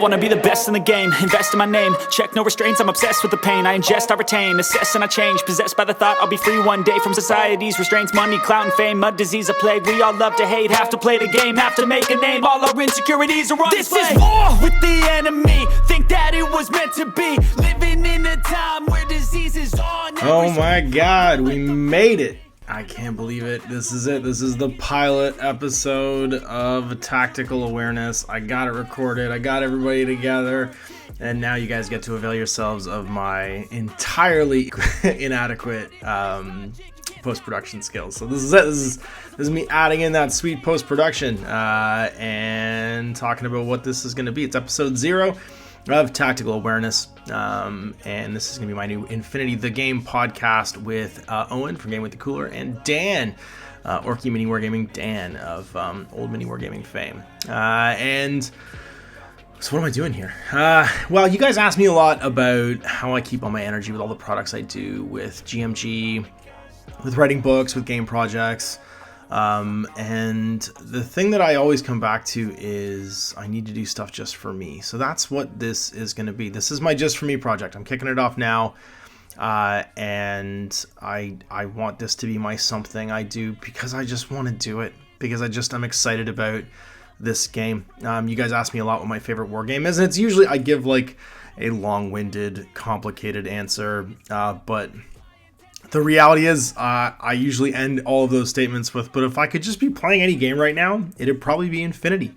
wanna be the best in the game, invest in my name, check no restraints, I'm obsessed with the pain. I ingest, I retain, assess and I change, possessed by the thought I'll be free one day from society's restraints. Money, clout and fame, mud, disease, a plague. We all love to hate, have to play the game, have to make a name. All our insecurities are on display. This is war with the enemy, think that it was meant to be. Living in a time where disease is on. Oh my god, we made it. I can't believe it. This is it. This is the pilot episode of Tactical Awareness. I got it recorded. I got everybody together. And now you guys get to avail yourselves of my entirely inadequate post-production skills. So this is it. This is me adding in that sweet post-production and talking about what this is going to be. It's episode 0 of Tactical Awareness, and this is going to be my new Infinity the Game podcast with Owen from Game with the Cooler and Dan, Orky Mini Wargaming Dan of old Mini Wargaming fame. And so what am I doing here? Well, you guys asked me a lot about how I keep all my energy with all the products I do with GMG, with writing books, with game projects. And the thing that I always come back to is I need to do stuff just for me. So that's what this is going to be. This is my just for me project. I'm kicking it off now. And I want this to be my something I do because I just want to do it, because I'm excited about this game. You guys ask me a lot what my favorite war game is, and it's usually I give like a long-winded, complicated answer. But the reality is, I usually end all of those statements with, but if I could just be playing any game right now, it'd probably be Infinity.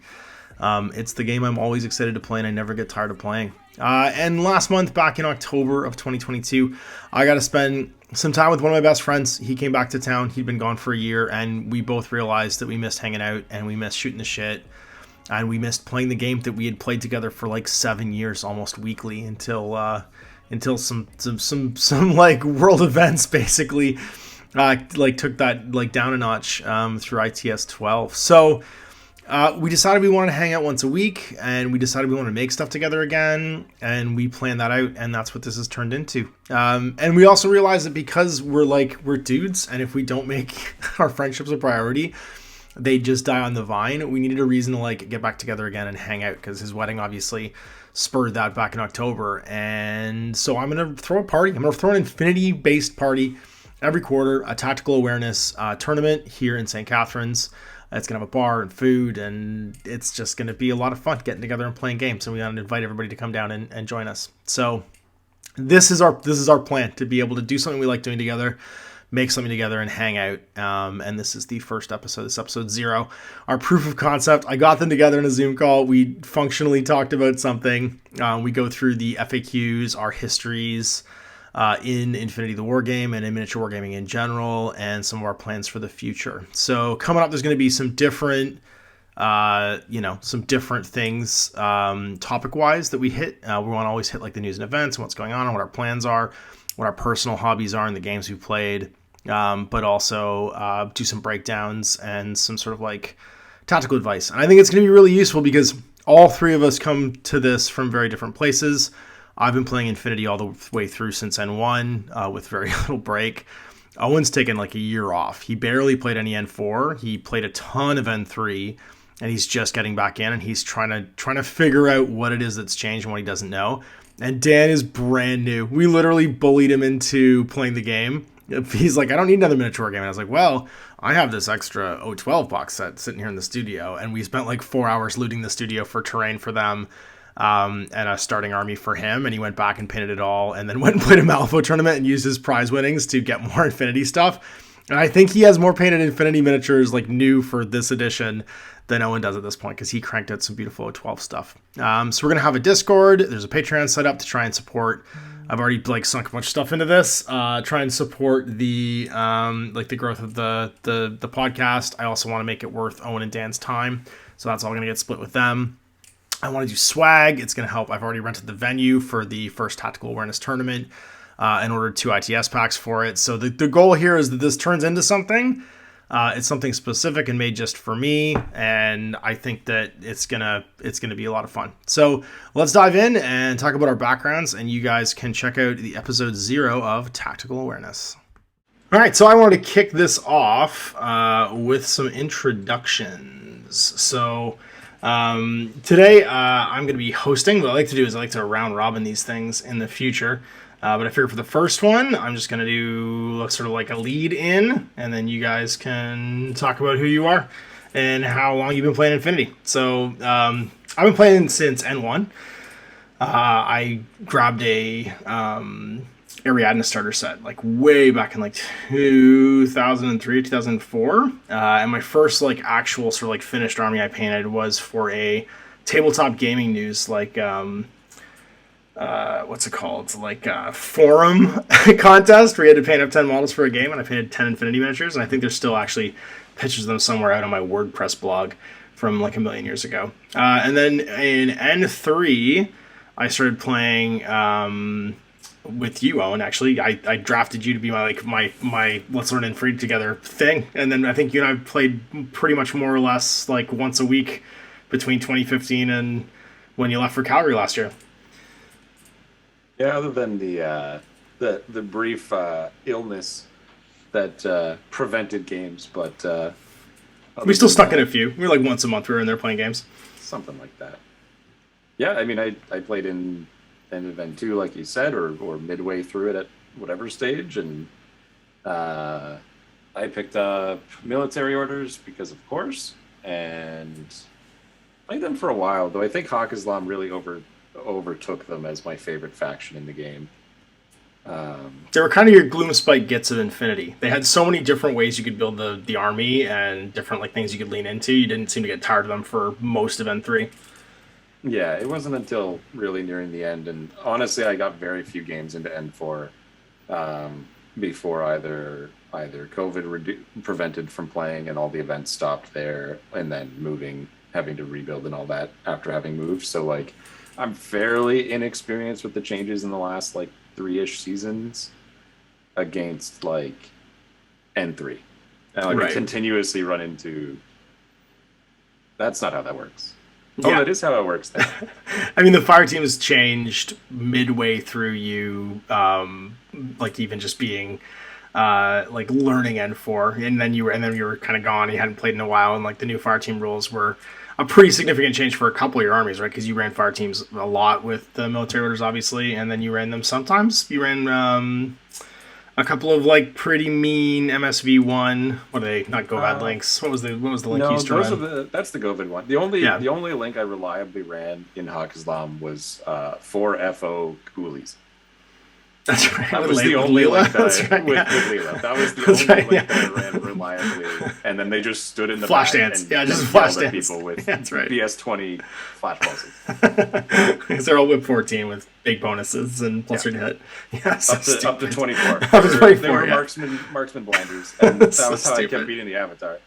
It's the game I'm always excited to play, and I never get tired of playing. And last month, back in October of 2022, I got to spend some time with one of my best friends. He came back to town. He'd been gone for a year, and we both realized that we missed hanging out, and we missed shooting the shit, and we missed playing the game that we had played together for like 7 years, almost weekly, until some like world events basically like took that like down a notch through ITS 12. So we decided we wanted to hang out once a week, and we decided we wanted to make stuff together again, and we planned that out, and that's what this has turned into. And we also realized that because we're dudes, and if we don't make our friendships a priority, they just die on the vine. We needed a reason to like get back together again and hang out, because his wedding obviously spurred that back in October. And so I'm going to throw a party. I'm going to throw an Infinity-based party every quarter, a Tactical Awareness tournament here in St. Catharines. It's going to have a bar and food, and it's just going to be a lot of fun getting together and playing games. And we want to invite everybody to come down and join us. So this is our plan, to be able to do something we like doing together, make something together and hang out. And this is the first episode. This is episode 0. Our proof of concept. I got them together in a Zoom call. We functionally talked about something. We go through the FAQs, our histories in Infinity the Wargame and in miniature wargaming in general, and some of our plans for the future. So coming up, there's going to be some different things topic-wise that we hit. We want to always hit like the news and events and what's going on and what our plans are, what our personal hobbies are in the games we've played. But also do some breakdowns and some sort of like tactical advice. And I think it's going to be really useful because all three of us come to this from very different places. I've been playing Infinity all the way through since N1 with very little break. Owen's taken like a year off. He barely played any N4. He played a ton of N3, and he's just getting back in, and he's trying to figure out what it is that's changed and what he doesn't know. And Dan is brand new. We literally bullied him into playing the game. He's like, I don't need another miniature game. And I was like, well, I have this extra O12 box set sitting here in the studio. And we spent like 4 hours looting the studio for terrain for them and a starting army for him. And he went back and painted it all, and then went and played a Malifaux tournament and used his prize winnings to get more Infinity stuff. And I think he has more painted Infinity miniatures like new for this edition than Owen does at this point, because he cranked out some beautiful O12 stuff. So we're going to have a Discord. There's a Patreon set up to try and support. I've already like sunk a bunch of stuff into this. Try and support the the growth of the podcast. I also want to make it worth Owen and Dan's time, so that's all going to get split with them. I want to do swag. It's going to help. I've already rented the venue for the first Tactical Awareness tournament and ordered 2 ITS packs for it. So the goal here is that this turns into something. It's something specific and made just for me, and I think that it's gonna be a lot of fun. So let's dive in and talk about our backgrounds, and you guys can check out the episode 0 of Tactical Awareness. All right, so I wanted to kick this off with some introductions. So Today, I'm going to be hosting. What I like to do is I like to round robin these things in the future. But I figure for the first one, I'm just going to do sort of like a lead in, and then you guys can talk about who you are and how long you've been playing Infinity. So I've been playing since N1. I grabbed a Ariadne starter set like way back in like 2003, 2004. And my first like actual sort of like finished army I painted was for a tabletop gaming news like what's it called? It's like a forum contest where you had to paint up 10 models for a game, and I painted 10 Infinity miniatures, and I think there's still actually pictures of them somewhere out on my WordPress blog from like a million years ago. And then in N3, I started playing with you, Owen. Actually, I drafted you to be my let's learn and free together thing, and then I think you and I played pretty much more or less like once a week between 2015 and when you left for Calgary last year. Yeah, other than the brief illness that prevented games, but we still stuck in a few. We were like once a month we were in there playing games, something like that. Yeah, I mean, I played in Event 2, like you said, or midway through it at whatever stage, and I picked up military orders because of course, and played them for a while, though I think Hawk Islam really overtook them as my favorite faction in the game. They were kind of your Gloomspite Gits of Infinity. They had so many different ways you could build the army and different like things you could lean into. You didn't seem to get tired of them for most of N3. Yeah, it wasn't until really nearing the end, and honestly, I got very few games into N4 before either COVID prevented from playing and all the events stopped there, and then having to rebuild and all that after having moved. So like, I'm fairly inexperienced with the changes in the last like 3-ish seasons against like N3, and like, right. I continuously run into. That's not how that works. Yeah. Oh, that is how it works then. I mean, the fire team has changed midway through you, like even just being like learning N4, and then you were kind of gone. You hadn't played in a while, and like the new fire team rules were a pretty significant change for a couple of your armies, right? Because you ran fire teams a lot with the military orders, obviously, and then you ran them sometimes. You ran a couple of like pretty mean MSV1. What are they? Not Govad links. What was the link you used to run? That's the Govad one. The only link I reliably ran in Hawk Islam was 4FO Coolies. That's right. That was the only link that with Leela. That was the only link that I ran reliably. And then they just stood in the flash back dance. And just flash dance. People with that's right. BS20 flash pulses. Because they're all whip 14 with big bonuses and plus 3 to hit. Yeah, so up to 24. Up to 24. They were marksman blinders. And that was how I kept beating the Avatar.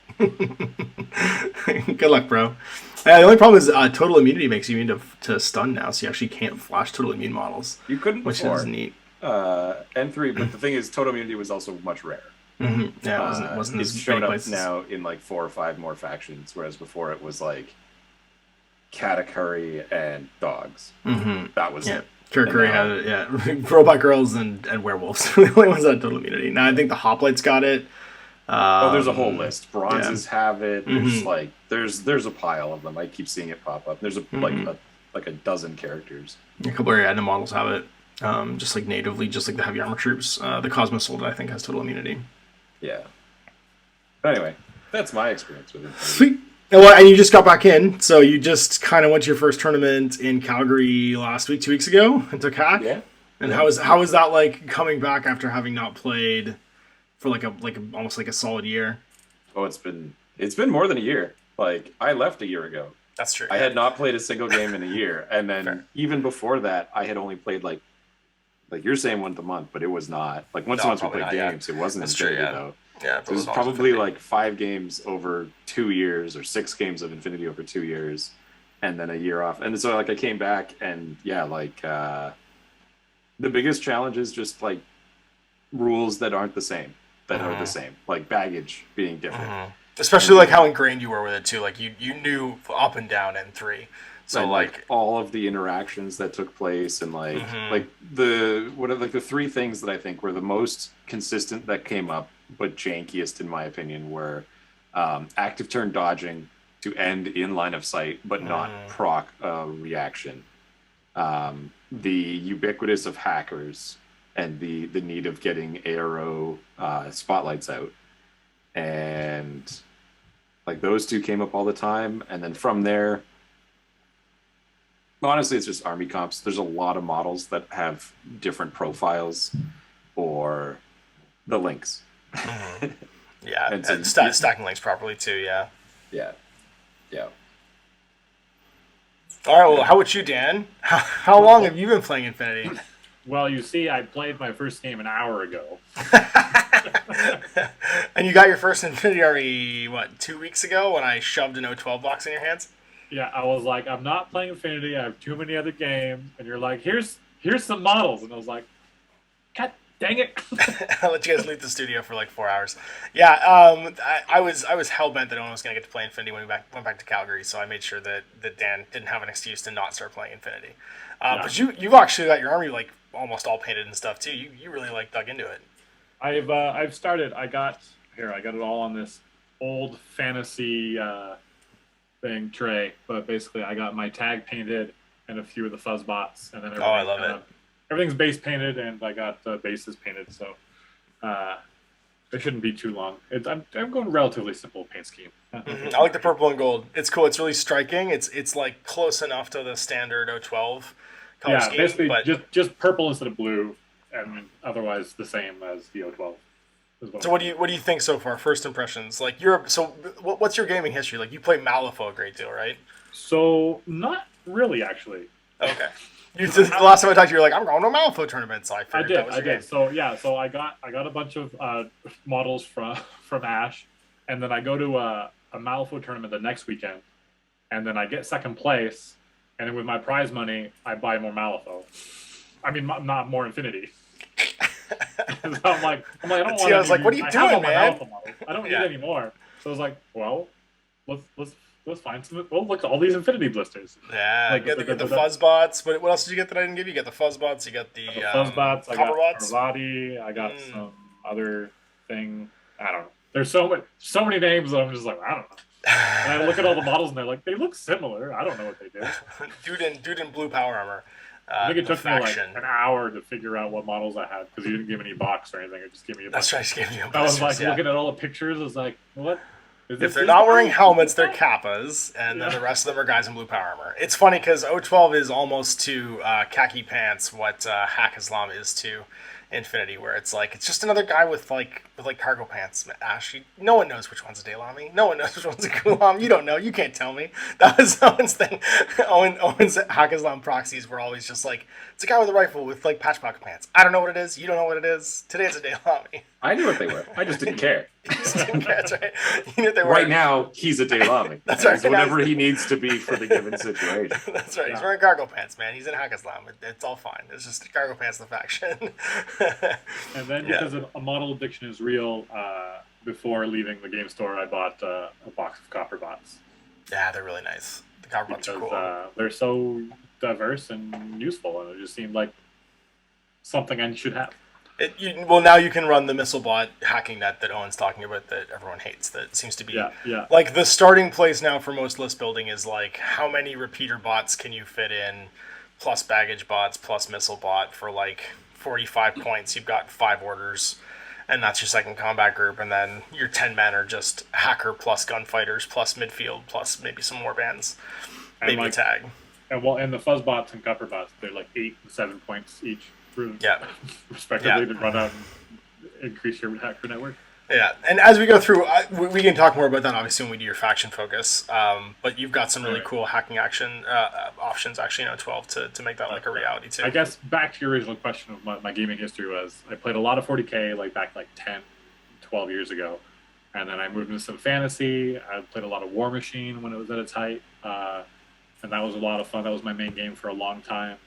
Good luck, bro. The only problem is total immunity makes you immune to stun now, so you actually can't flash total immune models. You couldn't before. Which is neat. N3, but the thing is, total immunity was also much rarer. Mm-hmm. Yeah, it wasn't it's as showed many up places. now in like 4 or 5 more factions, whereas before it was like Katakuri and dogs. Mm-hmm. That was it. Katakuri had it, yeah. Robot girls and werewolves. The only ones that had total immunity. Now I think the hoplites got it. There's a whole list. Bronzes have it. There's like there's a pile of them. I keep seeing it pop up. There's like a dozen characters. A couple of Ariadne models have it. Just like natively, just like the heavy armor troops. The Cosmos Soldier, I think, has total immunity. Yeah. But anyway, that's my experience with it. Sweet. And you just got back in, so you just kind of went to your first tournament in Calgary last week, 2 weeks ago, and took hack. Yeah. And how is that like coming back after having not played for like almost like a solid year? Oh, it's been more than a year. Like I left a year ago. That's true. I had not played a single game in a year, and then even before that, I had only played like you're saying once a month, but it was not. Like once a month we played games. It wasn't Infinity though. Yeah, it was probably like 5 games over 2 years, or 6 games of Infinity over 2 years, and then a year off. And so like I came back, and the biggest challenge is just like rules that aren't the same, are the same, like baggage being different. Especially like how ingrained you were with it too. Like you knew up and down N3. So and, like all of the interactions that took place, and like the 3 things that I think were the most consistent that came up, but jankiest in my opinion, were active turn dodging, to end in line of sight, but not proc a reaction. The ubiquitous of hackers and the need of getting ARO spotlights out, and like those two came up all the time. And then from there, honestly, it's just army comps. There's a lot of models that have different profiles or the links. Yeah, and so, stacking links properly too. Yeah. Yeah. All right. Well, how about you, Dan? How long have you been playing Infinity? Well, you see, I played my first game an hour ago. And you got your first Infinity already, 2 weeks ago when I shoved an O12 box in your hands? Yeah, I was like, I'm not playing Infinity. I have too many other games. And you're like, here's some models. And I was like, God dang it. I'll let you guys leave the studio for like 4 hours. Yeah, I was hell-bent that Owen was going to get to play Infinity when we went back to Calgary, so I made sure that Dan didn't have an excuse to not start playing Infinity. But you've actually got your army like almost all painted and stuff too. You really like dug into it. I've started. I got it all on this old fantasy thing tray, but basically I got my tag painted and a few of the fuzz bots, and then I love it. Everything's base painted, and I got the bases painted, so it shouldn't be too long. I'm going relatively simple paint scheme. I like the purple and gold. It's cool. It's really striking. It's like close enough to the standard O12 color scheme. Basically but... just purple instead of blue, and otherwise the same as the O12. So what do you think so far? First impressions, like what's your gaming history? Like you play Malifaux a great deal, right? So not really, actually. Okay. The last time I talked to you, you're like, I'm going to a Malifaux tournament, so I did. So I got a bunch of models from Ash, and then I go to a Malifaux tournament the next weekend, and then I get second place, and then with my prize money, I buy more Malifaux. I mean, not more Infinity. So I'm like, I don't want. I was like, what are you doing, man? I don't need any more. So I was like, well, let's find some. Well, look at all these Infinity blisters. Yeah, like, you got the fuzz bots. What else did you get that I didn't give you? You got the fuzz bots. You got the fuzz bots. I got bots. Parvati. I got some other thing. I don't know. There's so many names that I'm just like, I don't know. And I look at all the models and they're like, they look similar. I don't know what they do. dude in blue power armor. I think it took me like an hour to figure out what models I had because you didn't give me any box or anything. It just gave me a box. That's right, just gave me a box. I was like looking at all the pictures. I was like, what? If they're not wearing helmets, they're kappas, and then the rest of them are guys in blue power armor. It's funny because O12 is almost to khaki pants what Hack Islam is to Infinity, where it's like it's just another guy with cargo pants. Ash, no one knows which one's a Daylami. No one knows which one's a Gulam. You don't know. You can't tell me. That was Owen's thing. Owen's Hack Islam proxies were always just like, it's a guy with a rifle with like patch pocket pants. I don't know what it is. You don't know what it is. Today it's a Daylami. I knew what they were. I just didn't care. That's right. You knew what they were. Right now, he's a Daylami. That's right. Whatever he needs to be for the given situation. That's right. He's wearing cargo pants, man. He's in Hack Islam. It's all fine. It's just cargo pants in the faction. And then because a model addiction is real, before leaving the game store, I bought a box of copper bots. Yeah, they're really nice. The copper bots are cool. They're so diverse and useful, and it just seemed like something I should have. Now you can run the missile bot hacking net that Owen's talking about that everyone hates. That seems to be like the starting place now for most list building is like how many repeater bots can you fit in, plus baggage bots, plus missile bot for like 45 points. You've got 5 orders, and that's your second combat group, and then your 10 men are just hacker plus gunfighters plus midfield plus maybe some more bands, maybe a tag. And the fuzz bots and copper bots, they're like 8 and 7 points each. Respectively, to run out and increase your hacker network. Yeah, and as we go through, we can talk more about that obviously when we do your faction focus. But you've got some really cool hacking action options actually in 12 to make that like a reality too. I guess back to your original question of my gaming history was I played a lot of 40K back 10, 12 years ago, and then I moved into some fantasy. I played a lot of War Machine when it was at its height, and that was a lot of fun. That was my main game for a long time.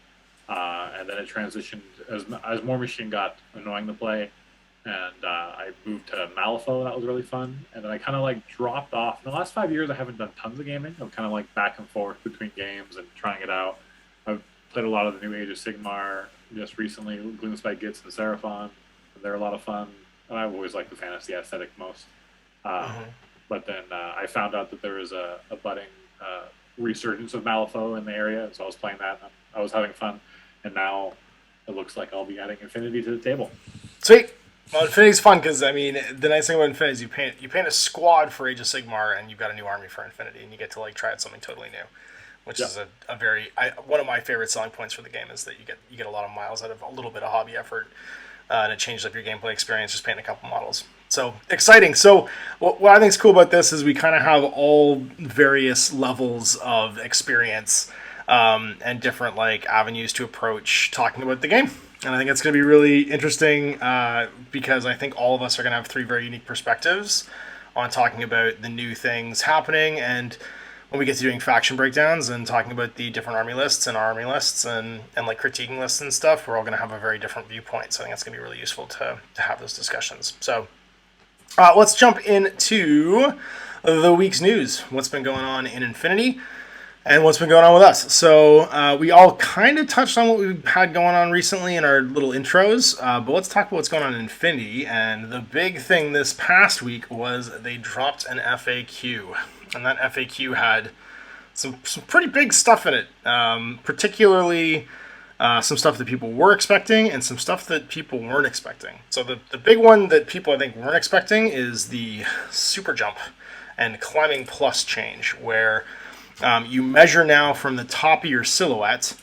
And then it transitioned as War Machine got annoying to play, and I moved to Malifaux. That was really fun. And then I kind of dropped off. In the last 5 years, I haven't done tons of gaming. I'm kind of back and forth between games and trying it out. I've played a lot of the new Age of Sigmar just recently, Gloomspite Gitz and Seraphon. They're a lot of fun. And I've always liked the fantasy aesthetic most. But then I found out that there was a budding resurgence of Malifaux in the area, so I was playing that. And I was having fun, and now it looks like I'll be adding Infinity to the table. Sweet. Well, Infinity's fun because, I mean, the nice thing about Infinity is you paint a squad for Age of Sigmar, and you've got a new army for Infinity, and you get to like try out something totally new, which is a very one of my favorite selling points for the game is that you get a lot of miles out of a little bit of hobby effort, and it changes up your gameplay experience just painting a couple models. So exciting. So what I think is cool about this is we kind of have all various levels of experience and different like avenues to approach talking about the game. And I think it's going to be really interesting because I think all of us are going to have three very unique perspectives on talking about the new things happening. And when we get to doing faction breakdowns and talking about the different army lists and our army lists and like critiquing lists and stuff, we're all going to have a very different viewpoint. So I think that's going to be really useful to have those discussions. So let's jump into the week's news. What's been going on in Infinity? And what's been going on with us. So we all kind of touched on what we've had going on recently in our little intros, but let's talk about what's going on in Infinity. And the big thing this past week was they dropped an FAQ. And that FAQ had some pretty big stuff in it, particularly some stuff that people were expecting and some stuff that people weren't expecting. So the big one that people I think weren't expecting is the super jump and climbing plus change, where you measure now from the top of your silhouette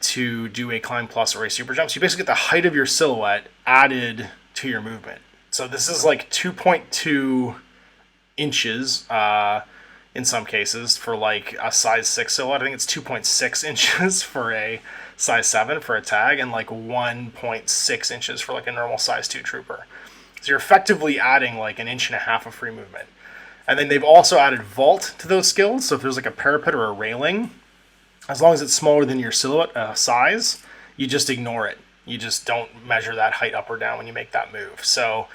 to do a climb plus or a super jump. So you basically get the height of your silhouette added to your movement. So this is like 2.2 inches in some cases for like a size 6 silhouette. I think it's 2.6 inches for a size 7 for a tag and like 1.6 inches for like a normal size 2 trooper. So you're effectively adding like an inch and a half of free movement. And then they've also added vault to those skills. So if there's like a parapet or a railing, as long as it's smaller than your silhouette size, you just ignore it. You just don't measure that height up or down when you make that move. So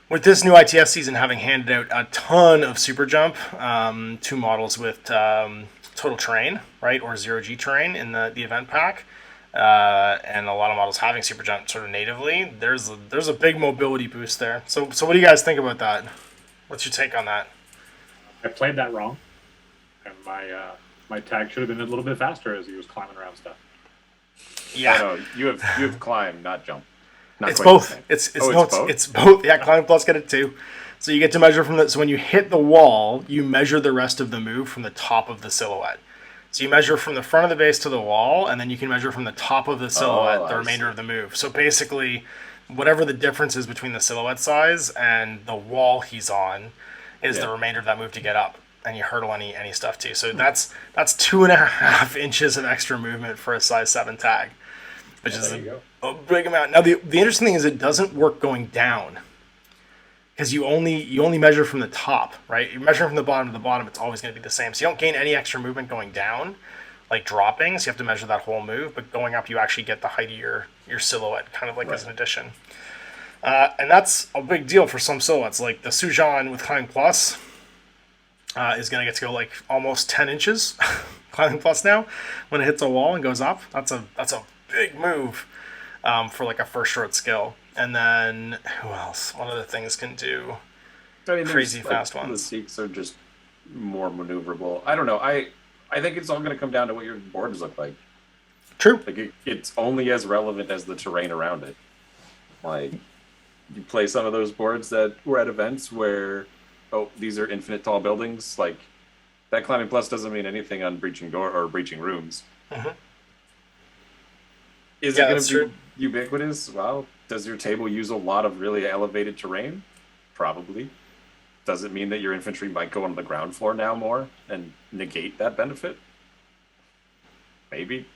with this new ITS season having handed out a ton of super jump to models with total terrain, right, or 0G terrain in the event pack, and a lot of models having super jump sort of natively, there's a big mobility boost there. So what do you guys think about that? What's your take on that? I played that wrong, and my tag should have been a little bit faster as he was climbing around stuff. Yeah, No, you have climb, not jump. Not it's quite the both. same. It's both? It's both. Yeah, climb plus get it too. So you get to measure from the. So when you hit the wall, you measure the rest of the move from the top of the silhouette. So you measure from the front of the base to the wall, and then you can measure from the top of the silhouette the remainder of the move. So basically, whatever the difference is between the silhouette size and the wall he's on is the remainder of that move to get up, and you hurdle any stuff too. So that's 2.5 inches of extra movement for a size 7 tag, which is a big amount. Now the interesting thing is it doesn't work going down, because you only measure from the top, right? You're measuring from the bottom to the bottom, it's always going to be the same. So you don't gain any extra movement going down, like dropping, so you have to measure that whole move, but going up you actually get the height of your silhouette, kind of like as an addition. And that's a big deal for some silhouettes. Like the Sujan with Climbing Plus is going to get to go like almost 10 inches Climbing Plus now when it hits a wall and goes up. That's a big move for like a first short skill. And then who else? What other things can do crazy fast ones? The Seeks are just more maneuverable. I don't know. I think it's all going to come down to what your boards look like. True. Like it's only as relevant as the terrain around it. Like you play some of those boards that were at events where, these are infinite tall buildings. Like that climbing plus doesn't mean anything on breaching door or breaching rooms. Mm-hmm. Is it going to be ubiquitous? Well, does your table use a lot of really elevated terrain? Probably. Does it mean that your infantry might go on the ground floor now more and negate that benefit? Maybe.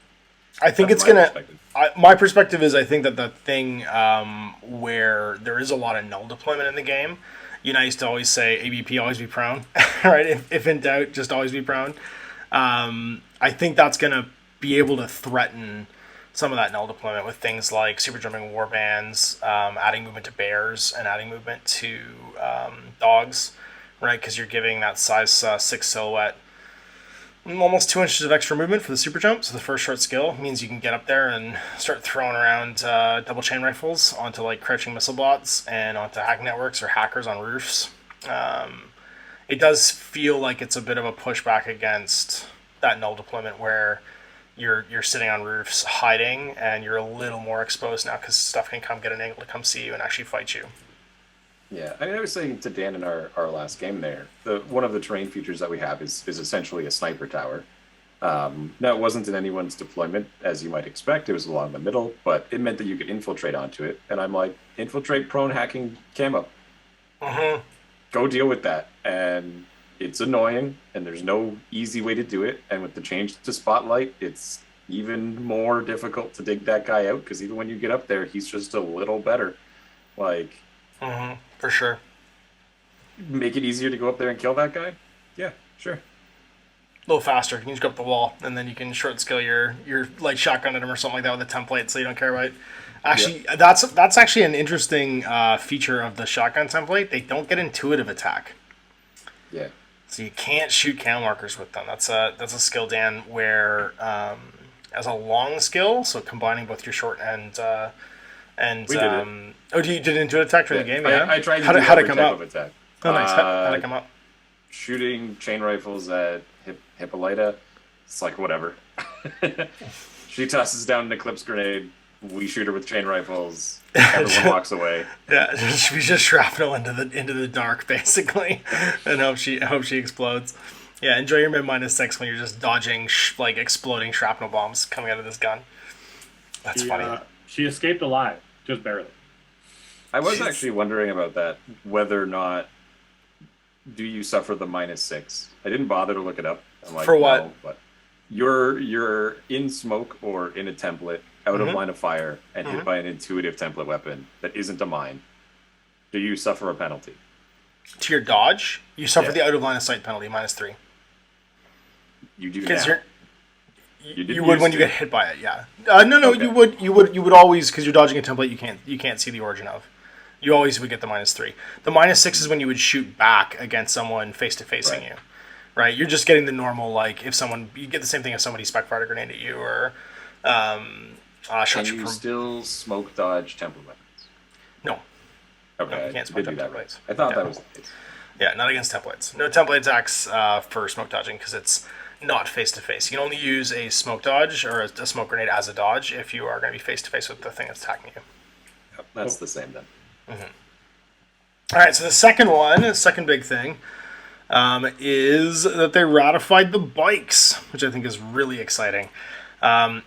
I think it's going to... My perspective is I think that the thing where there is a lot of null deployment in the game, I used to always say ABP, always be prone, right? If in doubt, just always be prone. I think that's going to be able to threaten some of that null deployment with things like super jumping warbands, adding movement to bears, and adding movement to dogs, right? Because you're giving that size 6 silhouette almost 2 inches of extra movement for the super jump. So the first short skill means you can get up there and start throwing around double chain rifles onto like crouching missile bots and onto hack networks or hackers on roofs. it does feel like it's a bit of a pushback against that null deployment where you're sitting on roofs hiding and you're a little more exposed now because stuff can come get an angle to come see you and actually fight you. Yeah, I was saying to Dan in our last game there, one of the terrain features that we have is essentially a sniper tower. Now, it wasn't in anyone's deployment, as you might expect. It was along the middle, but it meant that you could infiltrate onto it. And I'm like, infiltrate prone hacking camo. Go deal with that. And it's annoying, and there's no easy way to do it. And with the change to Spotlight, it's even more difficult to dig that guy out, because even when you get up there, he's just a little better. Like, for sure. Make it easier to go up there and kill that guy? Yeah, sure. A little faster. You can just go up the wall, and then you can short skill your light shotgun at him or something like that with a template, so you don't care about it. Actually, that's actually an interesting feature of the shotgun template. They don't get intuitive attack. Yeah. So you can't shoot camo markers with them. That's a skill, Dan, where as a long skill, so combining both your short and we did it. Oh, you did intuitive attack during the game? Yeah. I tried to How'd it come up? Attack. Oh, nice. How'd it come up? Shooting chain rifles at Hippolyta. It's like, whatever. She tosses down an Eclipse grenade. We shoot her with chain rifles. Everyone walks away. Yeah, we just shrapnel into the dark, basically, and hope she explodes. Yeah, enjoy your mid -6 when you're just dodging like exploding shrapnel bombs coming out of this gun. That's funny. She escaped alive, just barely. I was actually wondering about that, whether or not do you suffer the -6. I didn't bother to look it up. I'm like, for what? No, but you're in smoke or in a template, out of line of fire, and hit by an intuitive template weapon that isn't a mine. Do you suffer a penalty? To your dodge, you suffer the out of line of sight penalty, -3. You do because now. You would when you get hit by it. Yeah. No. Okay. You would always, because you're dodging a template you can't see the origin of. You always would get the -3. The -6 is when you would shoot back against someone face to facing you, right? You're just getting the normal, like you get the same thing if somebody spec fired a grenade at you or. Can you still smoke dodge template weapons? No. Okay, no, you can't smoke templates. Right. I thought that was the case. Yeah, not against templates. No template attacks for smoke dodging because it's not face to face. You can only use a smoke dodge or a smoke grenade as a dodge if you are going to be face to face with the thing that's attacking you. Yep, that's the same then. All right, so the second big thing, is that they ratified the bikes, which I think is really exciting.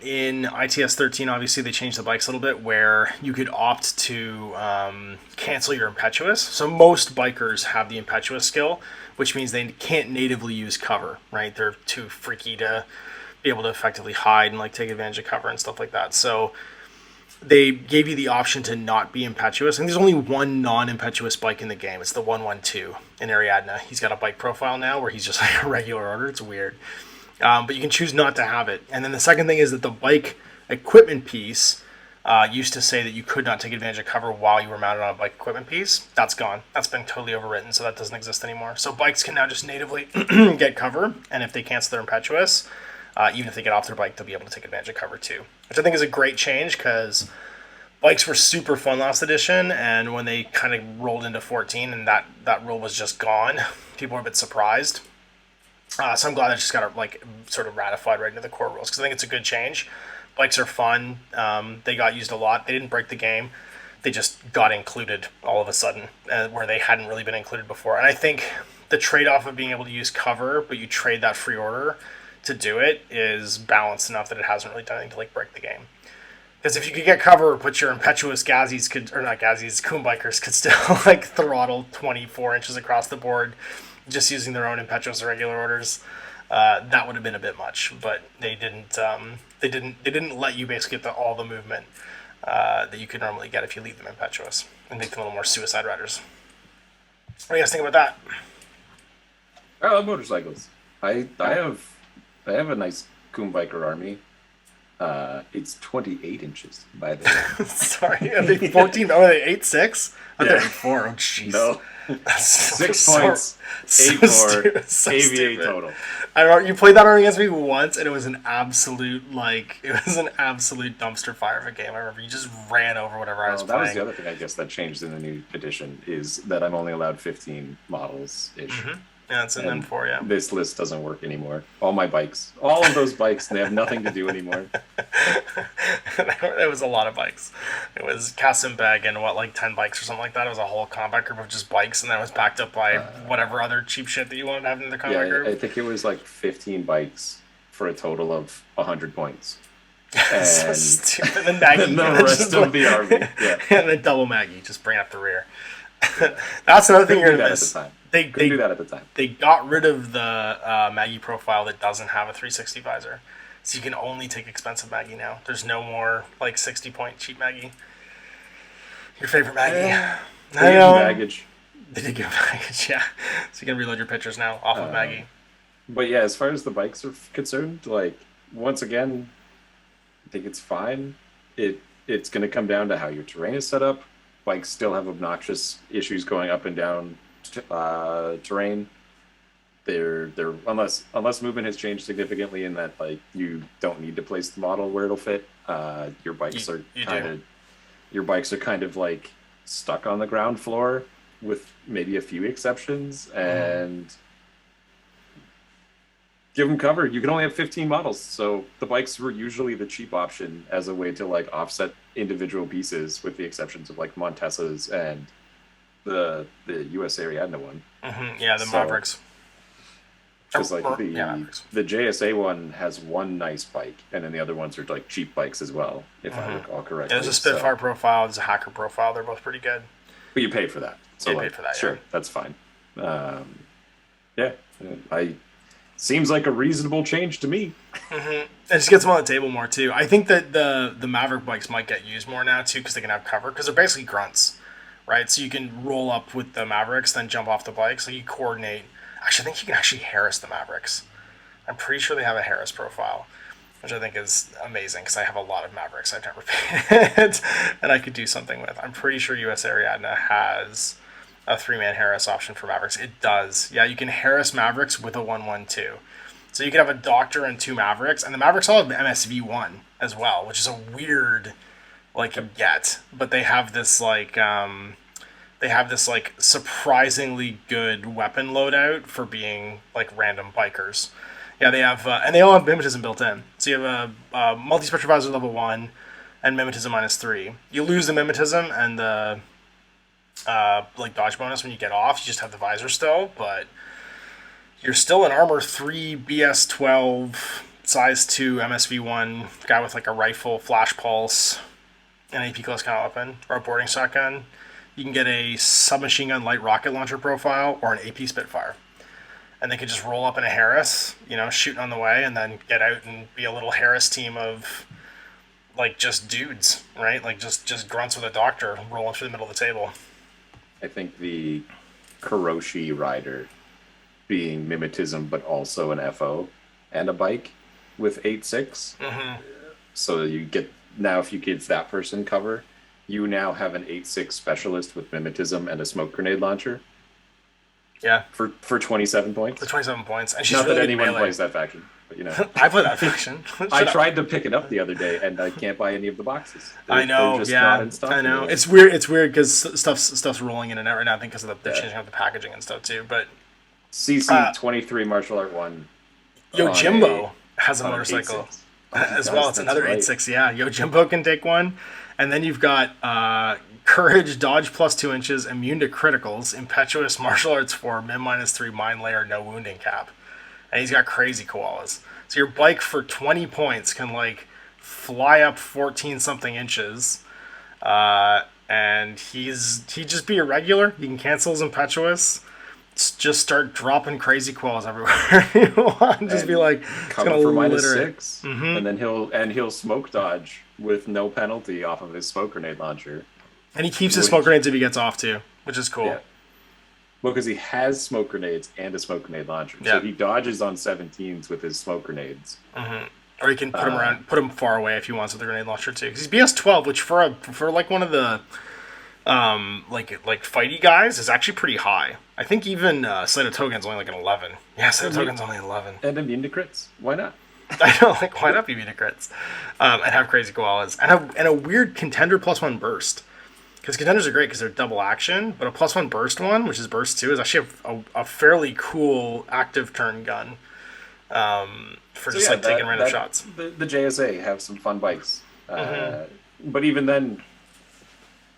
In ITS 13, obviously, they changed the bikes a little bit where you could opt to cancel your impetuous. So most bikers have the impetuous skill, which means they can't natively use cover, right? They're too freaky to be able to effectively hide and like take advantage of cover and stuff like that. So they gave you the option to not be impetuous. And there's only one non-impetuous bike in the game. It's the 112 in Ariadne. He's got a bike profile now where he's just like a regular order. It's weird. But you can choose not to have it. And then the second thing is that the bike equipment piece used to say that you could not take advantage of cover while you were mounted on a bike equipment piece. That's gone. That's been totally overwritten, so that doesn't exist anymore. So bikes can now just natively get cover, and if they cancel their impetuous, even if they get off their bike, they'll be able to take advantage of cover too. Which I think is a great change, because bikes were super fun last edition, and when they kind of rolled into 14 and that rule was just gone, people were a bit surprised. So I'm glad it just got sort of ratified right into the core rules, because I think it's a good change. Bikes are fun. They got used a lot. They didn't break the game. They just got included all of a sudden, where they hadn't really been included before. And I think the trade-off of being able to use cover, but you trade that free order to do it, is balanced enough that it hasn't really done anything to break the game. Because if you could get cover, but your impetuous Coon bikers could still throttle 24 inches across the board, just using their own impetuous or regular orders, that would have been a bit much. But they didn't. They didn't let you basically get all the movement that you could normally get if you leave them impetuous, and make them a little more suicide riders. What do you guys think about that? I love motorcycles. I have a nice Coon biker army. It's 28 inches by the way. Sorry, are they 14? Oh, are they 8.6? I thought they were 4. Oh, jeez. No. 6 points, 8-4, AVA total. I don't know, you played that army against me once, and it was an absolute dumpster fire of a game. I remember you just ran over whatever I was playing. That was the other thing, I guess, that changed in the new edition, is that I'm only allowed 15 models ish. Yeah, it's in them for you. This list doesn't work anymore. All my bikes, all of those bikes, they have nothing to do anymore. It was a lot of bikes. It was Kassenbeg and like 10 bikes or something like that. It was a whole combat group of just bikes, and then it was backed up by whatever other cheap shit that you wanted to have in the combat group. I think it was like 15 bikes for a total of 100 points. So stupid. And then Maggie. And the rest of the army. Yeah. And then double Maggie, just bring up the rear. That's another thing you're do gonna that miss. at the time. They do that at the time. They got rid of the Maggie profile that doesn't have a 360 visor, so you can only take expensive Maggie now. There's no more like 60-point cheap Maggie. Your favorite Maggie. They give you baggage. They did give baggage, yeah. So you can reload your pictures now off of Maggie. But yeah, as far as the bikes are concerned, like once again, I think it's fine. It's going to come down to how your terrain is set up. Bikes still have obnoxious issues going up and down terrain. They're unless movement has changed significantly in that like you don't need to place the model where it'll fit. Your bikes are kind of like stuck on the ground floor with maybe a few exceptions, and give them cover. You can only have 15 models, so the bikes were usually the cheap option as a way to like offset individual pieces, with the exceptions of like Montessa's and the US Ariadne one. Yeah, the Mavericks. Because like the JSA one has one nice bike, and then the other ones are like cheap bikes as well, if I recall correctly. Yeah, there's a Spitfire profile, there's a Hacker profile. They're both pretty good. But you pay for that. So you pay for that, sure, yeah. that's fine. Seems like a reasonable change to me. It just gets them on the table more too. I think that the Maverick bikes might get used more now too, because they can have cover, because they're basically grunts, right? So you can roll up with the Mavericks, then jump off the bike. So you coordinate. Actually, I think you can actually Harris the Mavericks. I'm pretty sure they have a Harris profile, which I think is amazing, because I have a lot of Mavericks I've never painted and I could do something with. I'm pretty sure US Ariadne has a 3-man Harris option for Mavericks. It does. Yeah, you can Harris Mavericks with a 1-1-2. So you can have a Doctor and 2 Mavericks, and the Mavericks all have MSV1 as well, which is a weird get. But they have this surprisingly good weapon loadout for being like random bikers. Yeah, they have and they all have mimetism built in. So you have a multi-spectral visor level 1 and mimetism -3. You lose the mimetism and the dodge bonus when you get off. You just have the visor still, but you're still an armor 3 BS12 size 2 MSV1 guy with like a rifle, flash pulse, an AP close combat weapon, or a boarding shotgun. You can get a submachine gun light rocket launcher profile or an AP Spitfire, and they could just roll up in a Harris, shooting on the way, and then get out and be a little Harris team of like just dudes, right? Like just grunts with a Doctor rolling through the middle of the table. I think the Kuroshi rider being mimetism, but also an FO and a bike with 8.6. So you get, now if you give that person cover, you now have an 8.6 specialist with mimetism and a smoke grenade launcher. Yeah. For 27 points. For 27 points. And she's not really that anyone melee. plays that faction, but I play that faction. I tried to pick it up the other day, and I can't buy any of the boxes. I know, they're just not in stock I know. anymore. It's weird because stuff's rolling in and out right now, I think, because they're changing up the packaging and stuff too. But CC 23 Martial Art 1. Yojimbo has a on motorcycle 8.6. as well. It's another 8.6, yeah. Yojimbo can take one. And then you've got Courage, Dodge plus 2 inches, Immune to Criticals, Impetuous, Martial Arts 4, Min -3, Mind Layer, No Wounding Cap. And he's got crazy koalas. So your bike for 20 points can like fly up 14-something inches. And he'd just be irregular. You can cancel his Impetuous. Just start dropping crazy koalas everywhere you want. Just And be like, Come for -6, and then he'll smoke dodge with no penalty off of his smoke grenade launcher. And he keeps his smoke grenades if he gets off too, which is cool. Yeah. Well, because he has smoke grenades and a smoke grenade launcher, Yeah. so he dodges on 17s with his smoke grenades. Or you can put him far away if he wants with the grenade launcher too. Because he's BS12, which for like one of the like fighty guys is actually pretty high. I think even Cytotogen's only like an 11. Yeah, Cytotogen's only 11. And immune to crits. Why not? I know, like, why not be crits? And have crazy koalas. And a weird contender +1 burst. Because contenders are great because they're double action, but a +1 burst one, which is burst 2, is actually a fairly cool active turn gun for just taking random shots. The JSA have some fun bikes, but even then,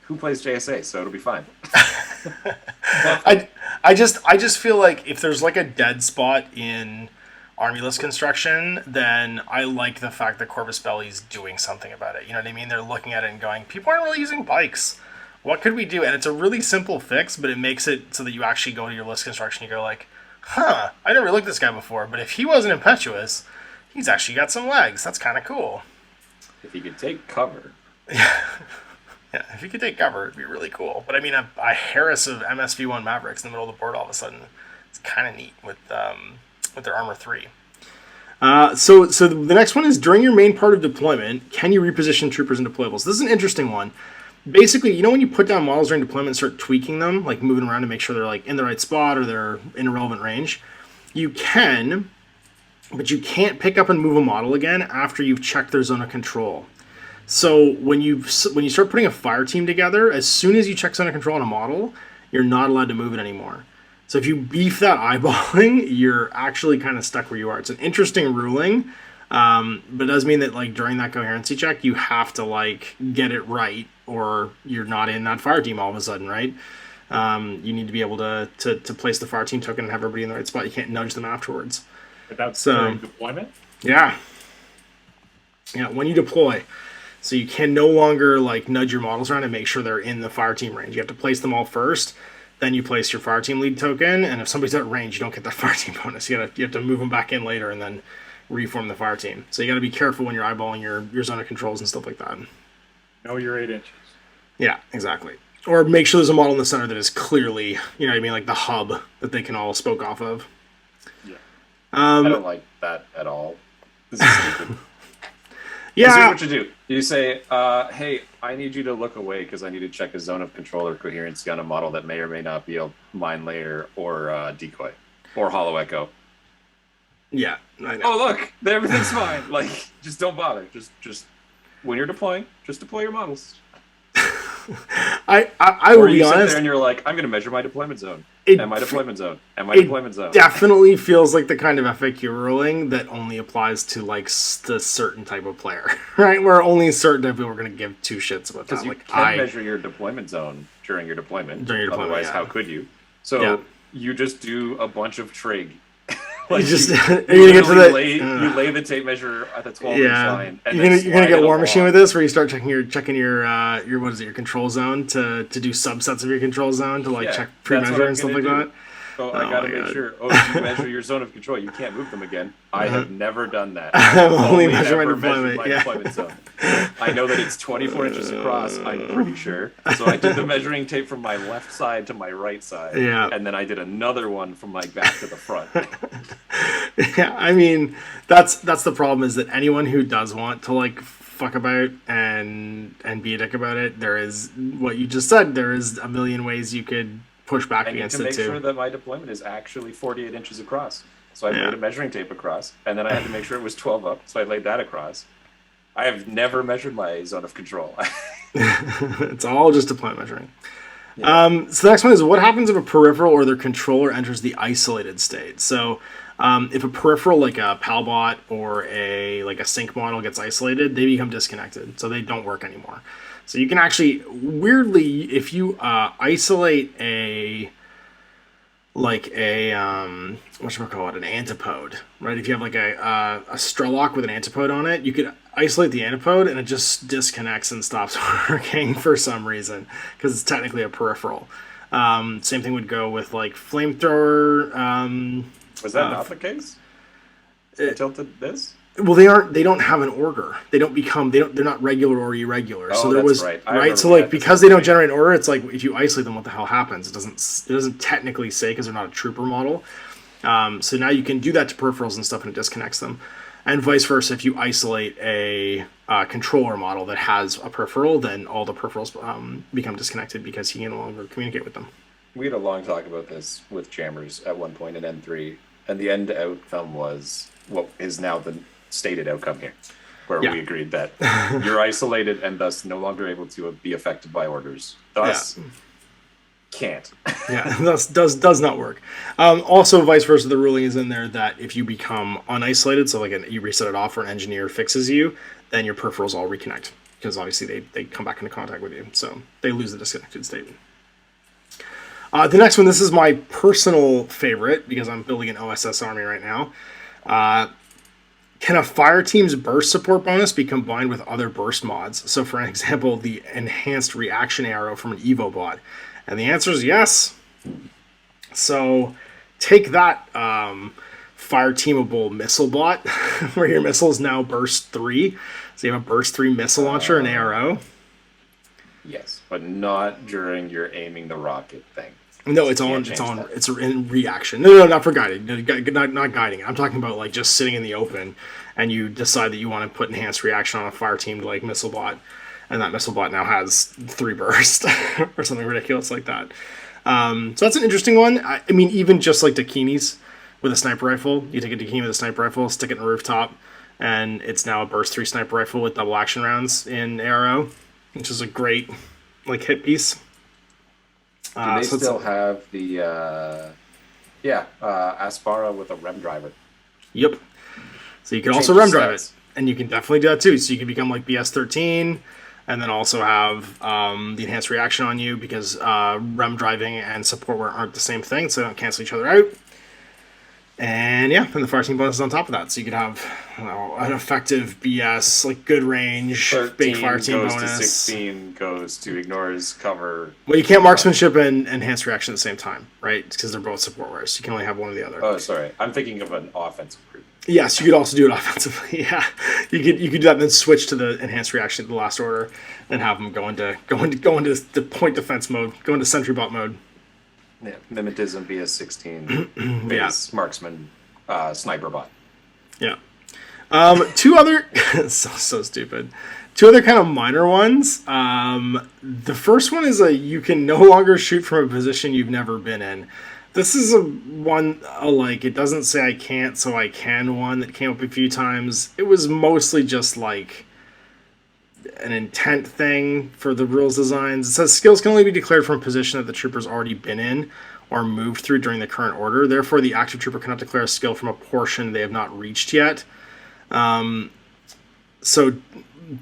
who plays JSA? So it'll be fine. I just feel like if there's like a dead spot in army list construction, then I like the fact that Corvus Belli's doing something about it. You know what I mean? They're looking at it and going, people aren't really using bikes. What could we do? And it's a really simple fix, but it makes it so that you actually go to your list construction and you go like, I never looked at this guy before, but if he wasn't impetuous, he's actually got some legs. That's kind of cool. If he could take cover. Yeah, if you could take cover, it'd be really cool. But I mean, a Harris of MSV1 Mavericks in the middle of the board all of a sudden, it's kind of neat with their Armor 3. So the next one is, during your main part of deployment, can you reposition troopers and deployables? This is an interesting one. Basically, you know when you put down models during deployment and start tweaking them, like moving around to make sure they're like in the right spot or they're in a relevant range? You can, but you can't pick up and move a model again after you've checked their zone of control. So when you start putting a fire team together, as soon as you check zone of control on a model, you're not allowed to move it anymore. So if you beef that eyeballing, you're actually kind of stuck where you are. It's an interesting ruling, but it does mean that like during that coherency check, you have to like get it right, or you're not in that fire team all of a sudden, right? You need to be able to place the fire team token and have everybody in the right spot. You can't nudge them afterwards. But that's during deployment? Yeah. Yeah, when you deploy. So you can no longer like nudge your models around and make sure they're in the fire team range. You have to place them all first. Then you place your fire team lead token, and if somebody's at range, you don't get that fire team bonus. You have to move them back in later and then reform the fire team. So you got to be careful when you're eyeballing your zone of controls and stuff like that. Know your 8 inches. Yeah, exactly. Or make sure there's a model in the center that is clearly, you know what I mean, like the hub that they can all spoke off of. Yeah. I don't like that at all. This is stupid. Yeah. This is what you do. You say, hey, I need you to look away because I need to check a zone of control or coherency on a model that may or may not be a mine layer or decoy or hollow echo. Yeah, I know. Oh, look, everything's fine. Like, just don't bother. Just when you're deploying, just deploy your models. I Or will you be sit honest. there and you're like, I'm going to measure my deployment zone. And my deployment zone. And my It deployment zone. definitely feels like the kind of FAQ ruling that only applies to like the certain type of player, right? Where only certain type of people are going to give two shits about that. Because you Like can measure your deployment zone during your deployment. Otherwise, yeah. how could you? So Yeah. you just do a bunch of trig. You just you you're gonna get to the you lay the tape measure at the 12-inch yeah. line. And You're gonna get War Machine with this, where you start checking your what is it, your control zone to do subsets of your control zone to like check pre-measure and stuff like that. So I gotta make sure. Oh, you measure your zone of control. You can't move them again. I have never done that. I've only measured my ever deployment. measured my deployment zone. I know that it's 24 inches across. I'm pretty sure. So I did the measuring tape from my left side to my right side. Yeah. And then I did another one from my back to the front. Yeah, I mean that's the problem, is that anyone who does want to like fuck about and be a dick about it, there is what you just said. There is a million ways you could push back I need against to it make too. sure that my deployment is actually 48 inches across. So I laid a measuring tape across, and then I had to make sure it was 12 up. So I laid that across. I have never measured my zone of control. It's all just deployment measuring. Yeah. So the next one is, what happens if a peripheral or their controller enters the isolated state? So if a peripheral like a Palbot or a sync model gets isolated, they become disconnected, so they don't work anymore. So you can actually, weirdly, if you isolate an antipode, right? If you have like a Strelok with an antipode on it, you could isolate the antipode and it just disconnects and stops working for some reason because it's technically a peripheral. Same thing would go with like flamethrower. Was that not the case? I tilted this? Well, they don't have an order. They're not regular or irregular. Oh, so there that's was right. right. So like because they don't generate order, it's like if you isolate them, what the hell happens? It doesn't technically say, because they're not a trooper model. So now you can do that to peripherals and stuff, and it disconnects them. And vice versa, if you isolate a controller model that has a peripheral, then all the peripherals become disconnected because he can no longer communicate with them. We had a long talk about this with jammers at one point in N3, and the end outcome was what is now the stated outcome here. where Yeah. we agreed that you're isolated and thus no longer able to be affected by orders. Thus, can't. Yeah, does not work. Also, vice versa, the ruling is in there that if you become unisolated, so like you reset it off or an engineer fixes you, then your peripherals all reconnect, because obviously they come back into contact with you, so they lose the disconnected state. The next one, this is my personal favorite because I'm building an OSS army right now. Can a fire team's burst support bonus be combined with other burst mods? So for an example, the enhanced reaction arrow from an Evo bot. And the answer is yes. So take that fire teamable missile bot, where your missile is now burst 3. So you have a burst 3 missile launcher and arrow. Yes, but not during your aiming the rocket thing. No, it's in reaction. No, not for guiding. Not guiding. I'm talking about like just sitting in the open, and you decide that you want to put enhanced reaction on a fire teamed like missile bot, and that missile bot now has 3 burst or something ridiculous like that. So that's an interesting one. I mean, even just like Dakinis with a sniper rifle, you take a Dakini with a sniper rifle, stick it in a rooftop, and it's now a burst 3 sniper rifle with double action rounds in arrow, which is a great like hit piece. Do they still have the Aspara with a rem driver? Yep. So you can also rem drive it, and you can definitely do that too. So you can become like BS-13, and then also have the enhanced reaction on you, because rem driving and support wear aren't the same thing, so they don't cancel each other out. And yeah, and the fire team bonus is on top of that, so you could have an effective BS, like good range, big fire team goes bonus. To 16 goes to ignores cover. Well, you can't marksmanship and enhanced reaction at the same time, right? Because they're both support wares. You can only have one or the other. Oh, sorry, I'm thinking of an offensive group. Yes, you could also do it offensively. Yeah, you could do that, and then switch to the enhanced reaction at the last order, and have them go into the point defense mode, go into sentry bot mode. Yeah, mimetism BS-16 base marksman sniper bot. Yeah. 2 other so stupid. 2 other kind of minor ones. The first one is you can no longer shoot from a position you've never been in. This is like it doesn't say I can't, so I can one that came up a few times. It was mostly just like an intent thing for the rules designs. It says skills can only be declared from a position that the trooper's already been in or moved through during the current order. Therefore, the active trooper cannot declare a skill from a portion they have not reached yet. So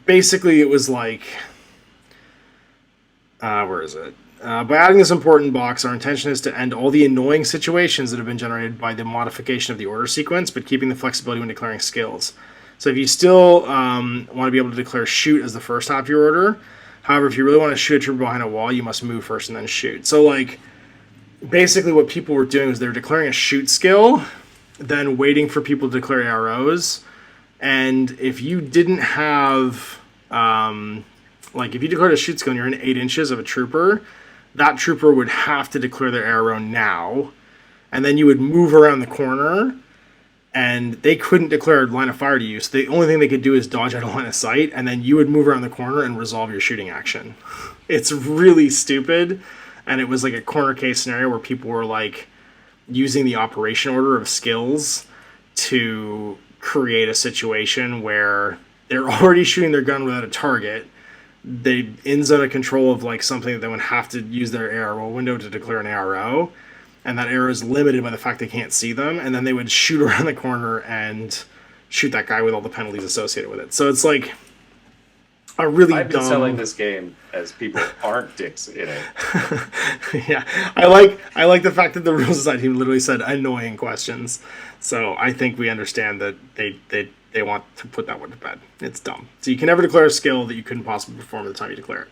basically it was like, where is it? By adding this important box, our intention is to end all the annoying situations that have been generated by the modification of the order sequence, but keeping the flexibility when declaring skills. So if you still want to be able to declare shoot as the first half of your order, however, if you really want to shoot a trooper behind a wall, you must move first and then shoot. So like, basically what people were doing was they were declaring a shoot skill, then waiting for people to declare arrows, and if you didn't have, like if you declared a shoot skill and you're in 8 inches of a trooper, that trooper would have to declare their arrow now, and then you would move around the corner, and they couldn't declare line of fire to you, so the only thing they could do is dodge out of line of sight, and then you would move around the corner and resolve your shooting action. It's really stupid, and it was like a corner case scenario where people were like using the operation order of skills to create a situation where they're already shooting their gun without a target. They in zone of control of like something that they would have to use their arrow window to declare an arrow, and that arrow is limited by the fact they can't see them, and then they would shoot around the corner and shoot that guy with all the penalties associated with it. So it's like a really I've been dumb... selling this game as people aren't dicks in it. Yeah, I like the fact that the rules design team literally said annoying questions. So I think we understand that they want to put that one to bed. It's dumb. So you can never declare a skill that you couldn't possibly perform at the time you declare it.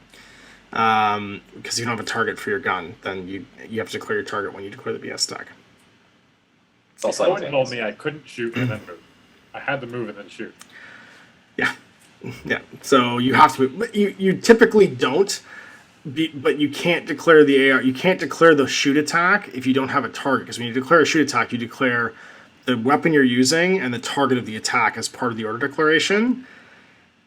Because you don't have a target for your gun, then you have to declare your target when you declare the BS stack. It's all Someone simultaneous. told me I couldn't shoot and then move. I had to move and then shoot. Yeah. Yeah. So you have to move. You typically don't, but you can't declare the AR. You can't declare the shoot attack if you don't have a target. Because when you declare a shoot attack, you declare the weapon you're using and the target of the attack as part of the order declaration.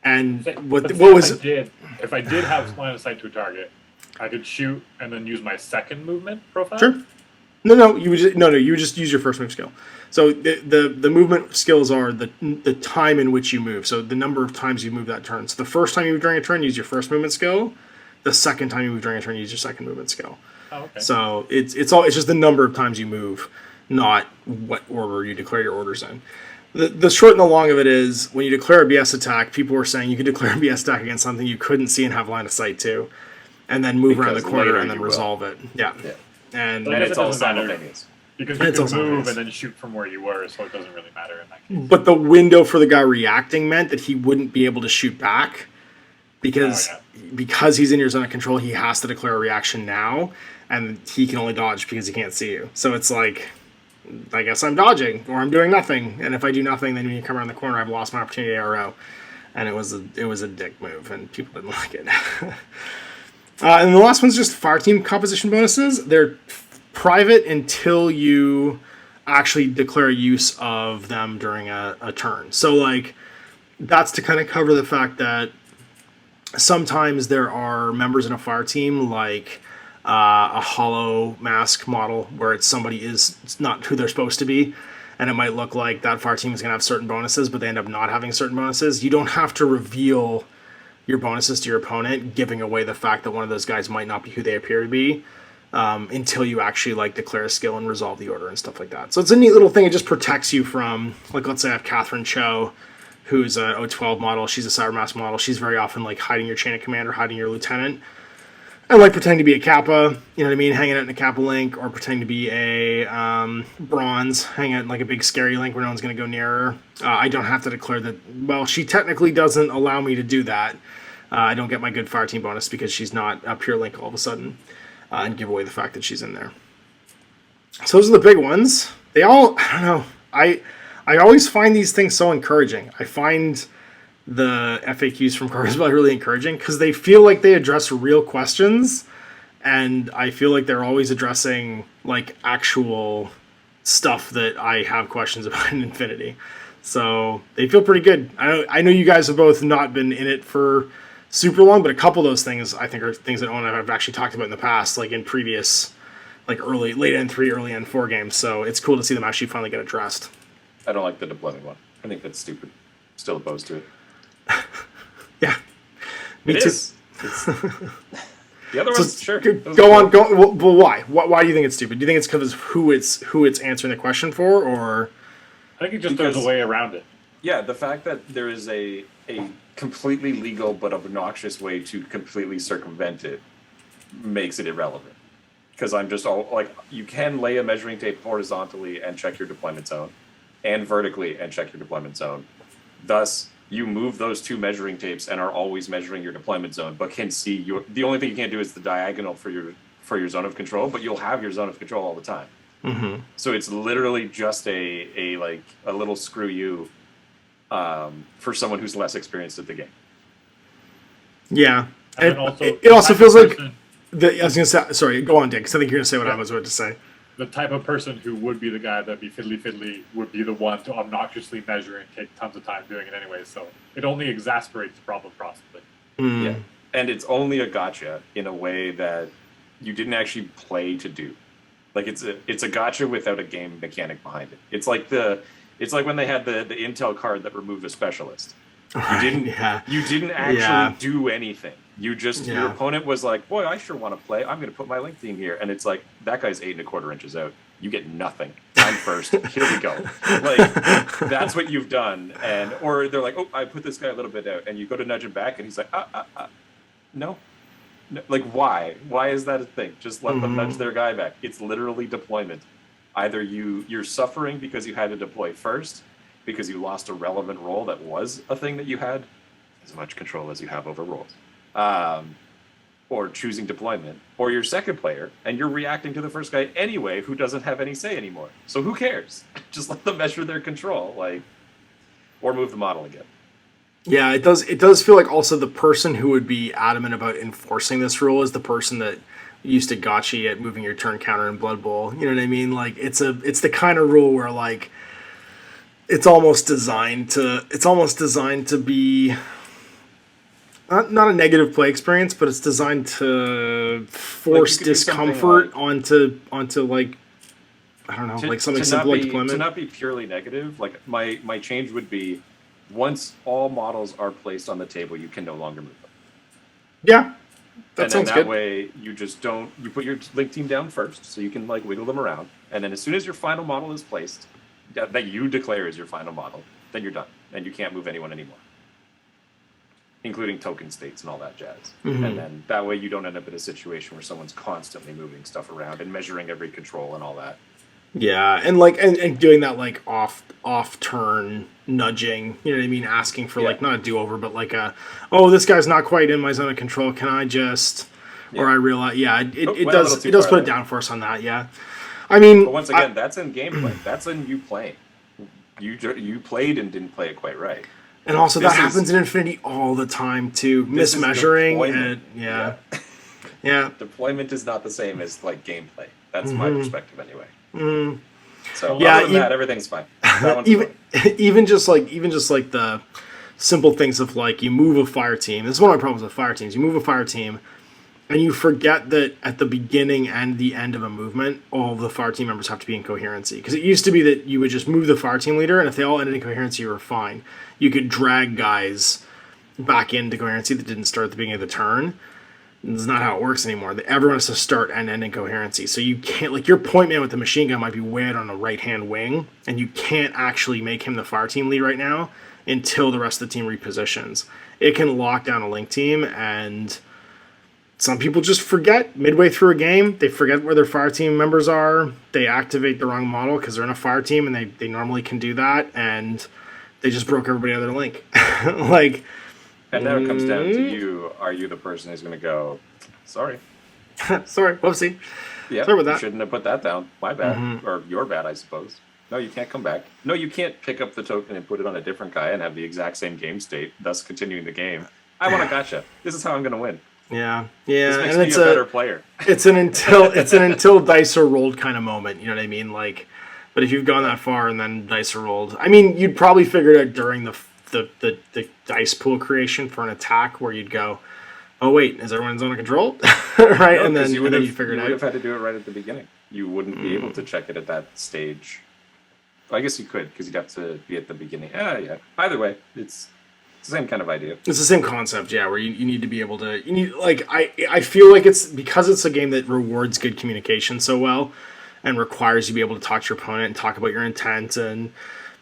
And what was it? If I did have line of sight to a target, I could shoot and then use my second movement profile. Sure. No, you would just use your first move skill. So the movement skills are the time in which you move. So the number of times you move that turn. So the first time you move during a turn, use your first movement skill. The second time you move during a turn, use your second movement skill. Oh, okay. So it's just the number of times you move, not what order you declare your orders in. The short and the long of it is, when you declare a BS attack, people were saying you could declare a BS attack against something you couldn't see and have line of sight to, and then move around the corner and then resolve it. Yeah. And But it's all doesn't matter. simultaneous. Because you It's can also move nice. and then shoot from where you were, so it doesn't really matter in that case. But the window for the guy reacting meant that he wouldn't be able to shoot back because he's in your zone of control. He has to declare a reaction now, and he can only dodge because he can't see you. So it's like, I guess I'm dodging or I'm doing nothing, and if I do nothing, then when you come around the corner, I've lost my opportunity to ARO, and it was a dick move, and people didn't like it. And the last one's just fire team composition bonuses. They're private until you actually declare use of them during a turn. So, like, that's to kind of cover the fact that sometimes there are members in a fire team, like a hollow mask model, where it's somebody is not who they're supposed to be, and it might look like that fire team is going to have certain bonuses, but they end up not having certain bonuses. You don't have to reveal your bonuses to your opponent, giving away the fact that one of those guys might not be who they appear to be, until you actually like declare a skill and resolve the order and stuff like that. So it's a neat little thing. It just protects you from, like, let's say I have Catherine Cho, who's a O12 model. She's a Cybermask model. She's very often like hiding your chain of command or hiding your lieutenant, and like pretending to be a Kappa, you know what I mean, hanging out in a Kappa link, or pretending to be a bronze, hanging out in like a big scary link where no one's going to go near her. I don't have to declare that. Well, she technically doesn't allow me to do that. I don't get my good fire team bonus because she's not a pure link all of a sudden, and give away the fact that she's in there. So those are the big ones. They all, I don't know, I always find these things so encouraging. I find the FAQs from Corvus Belli really encouraging because they feel like they address real questions, and I feel like they're always addressing like actual stuff that I have questions about in Infinity. So they feel pretty good. I know you guys have both not been in it for super long, but a couple of those things I think are things that Owen and I have actually talked about in the past, like in previous, like late N3, early N4 games. So it's cool to see them actually finally get addressed. I don't like the deployment one. I think that's stupid. Still opposed to it. Yeah, me It too. is. The other ones, sure. Go on. Well, why? Why do you think it's stupid? Do you think it's because of who it's answering the question for, or? I think it just there's a way around it. Yeah, the fact that there is a completely legal but obnoxious way to completely circumvent it makes it irrelevant. Because I'm just all like, you can lay a measuring tape horizontally and check your deployment zone, and vertically and check your deployment zone. Thus, you move those two measuring tapes and are always measuring your deployment zone, but can see your. The only thing you can't do is the diagonal for your zone of control, but you'll have your zone of control all the time. Mm-hmm. So it's literally just a little screw you for someone who's less experienced at the game. Yeah, And then also, it also the feels type of like. person- I was gonna say, sorry, go on, Dick, because I think you're gonna say what I was about to say. the type of person who would be the guy that'd be fiddly would be the one to obnoxiously measure and take tons of time doing it anyway. So it only exasperates the problem possibly. Yeah, and it's only a gotcha in a way that you didn't actually play to do. Like it's a gotcha without a game mechanic behind it. It's like when they had the Intel card that removed a specialist. You didn't actually do anything. You just your opponent was like, boy, I sure want to play. I'm going to put my link team here, and it's like that guy's 8 1/4 inches out. You get nothing. I'm first. Here we go. Like that's what you've done, or they're like, oh, I put this guy a little bit out, and you go to nudge him back, and he's like, no. Like why? Why is that a thing? Just let them nudge their guy back. It's literally deployment. Either you're suffering because you had to deploy first, because you lost a relevant role that was a thing that you had as much control as you have over roles, or choosing deployment, or you're second player and you're reacting to the first guy anyway who doesn't have any say anymore. So who cares? Just let them measure their control, or move the model again. Yeah, it does feel like also the person who would be adamant about enforcing this rule is the person that used to gotcha at moving your turn counter in Blood Bowl. You know what I mean? Like it's the kind of rule where like it's almost designed to be not a negative play experience, but it's designed to force discomfort onto like I don't know, like something simple like deployment. To not be purely negative, like my change would be, once all models are placed on the table, you can no longer move them. Yeah, that sounds good. And that way, you just don't. You put your link team down first, so you can like wiggle them around, and then as soon as your final model is placed, that you declare as your final model, then you're done, and you can't move anyone anymore, including token states and all that jazz. Mm-hmm. And then that way, you don't end up in a situation where someone's constantly moving stuff around and measuring every control and all that. Yeah, and like and doing that like off turn nudging, you know what I mean, asking for like not a do over, but like this guy's not quite in my zone of control. Can I just? Or I realize, it does put a down force on that. Yeah, I mean, but once again, that's in gameplay. That's in you playing. You played and didn't play it quite right. And also that happens in Infinity all the time too. Mismeasuring and yeah. Deployment is not the same as like gameplay. That's my perspective anyway. Mm. So other than that, everything's fine. Even just like the simple things of like you move a fire team. This is one of my problems with fire teams. You move a fire team, and you forget that at the beginning and the end of a movement, all the fire team members have to be in coherency. Because it used to be that you would just move the fire team leader, and if they all ended in coherency, you were fine. You could drag guys back into coherency that didn't start at the beginning of the turn. It's not how it works anymore. Everyone has to start and end in coherency. So you can't, like, your point man with the machine gun might be way out on the right-hand wing, and you can't actually make him the fire team lead right now until the rest of the team repositions. It can lock down a link team, and some people just forget midway through a game. They forget where their fire team members are. They activate the wrong model because they're in a fire team, and they normally can do that, and they just broke everybody out of their link. And now it comes down to you. Are you the person who's going to go, sorry? Sorry, whoopsie. Yeah, sorry about that. You shouldn't have put that down. My bad. Or your bad, I suppose. No, you can't come back. No, you can't pick up the token and put it on a different guy and have the exact same game state, thus continuing the game. I want a gotcha. This is how I'm going to win. Yeah. This makes me a better player. It's an until dice are rolled kind of moment. You know what I mean? Like, but if you've gone that far and then dice are rolled, I mean, you'd probably figure it out during the dice pool creation for an attack where you'd go, oh wait, is everyone in zone of control? Right? No, and then you figure it out. You would have had to do it right at the beginning. You wouldn't be able to check it at that stage. I guess you could, because you'd have to be at the beginning. Yeah. Either way, it's the same kind of idea. It's the same concept, yeah, where you need to be able to... I feel like it's... Because it's a game that rewards good communication so well, and requires you to be able to talk to your opponent and talk about your intent and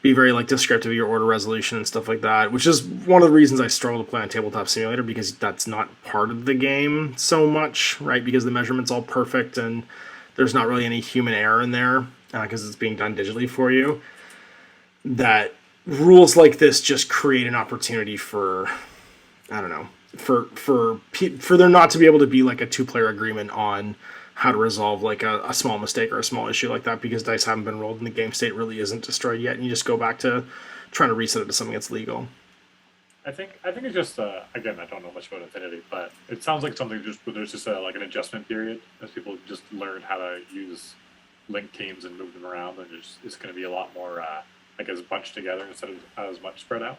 be very like descriptive of your order resolution and stuff like that, which is one of the reasons I struggle to play on Tabletop Simulator, because that's not part of the game so much, right? Because the measurement's all perfect and there's not really any human error in there because it's being done digitally for you. That rules like this just create an opportunity for, I don't know, for there not to be able to be like a two-player agreement on how to resolve like a small mistake or a small issue like that, because dice haven't been rolled and the game state really isn't destroyed yet, and you just go back to trying to reset it to something that's legal. I think it's just again, I don't know much about Infinity, but it sounds like something just where there's just like an adjustment period as people just learn how to use link teams and move them around, and it's going to be a lot more I guess bunched together instead of as much spread out.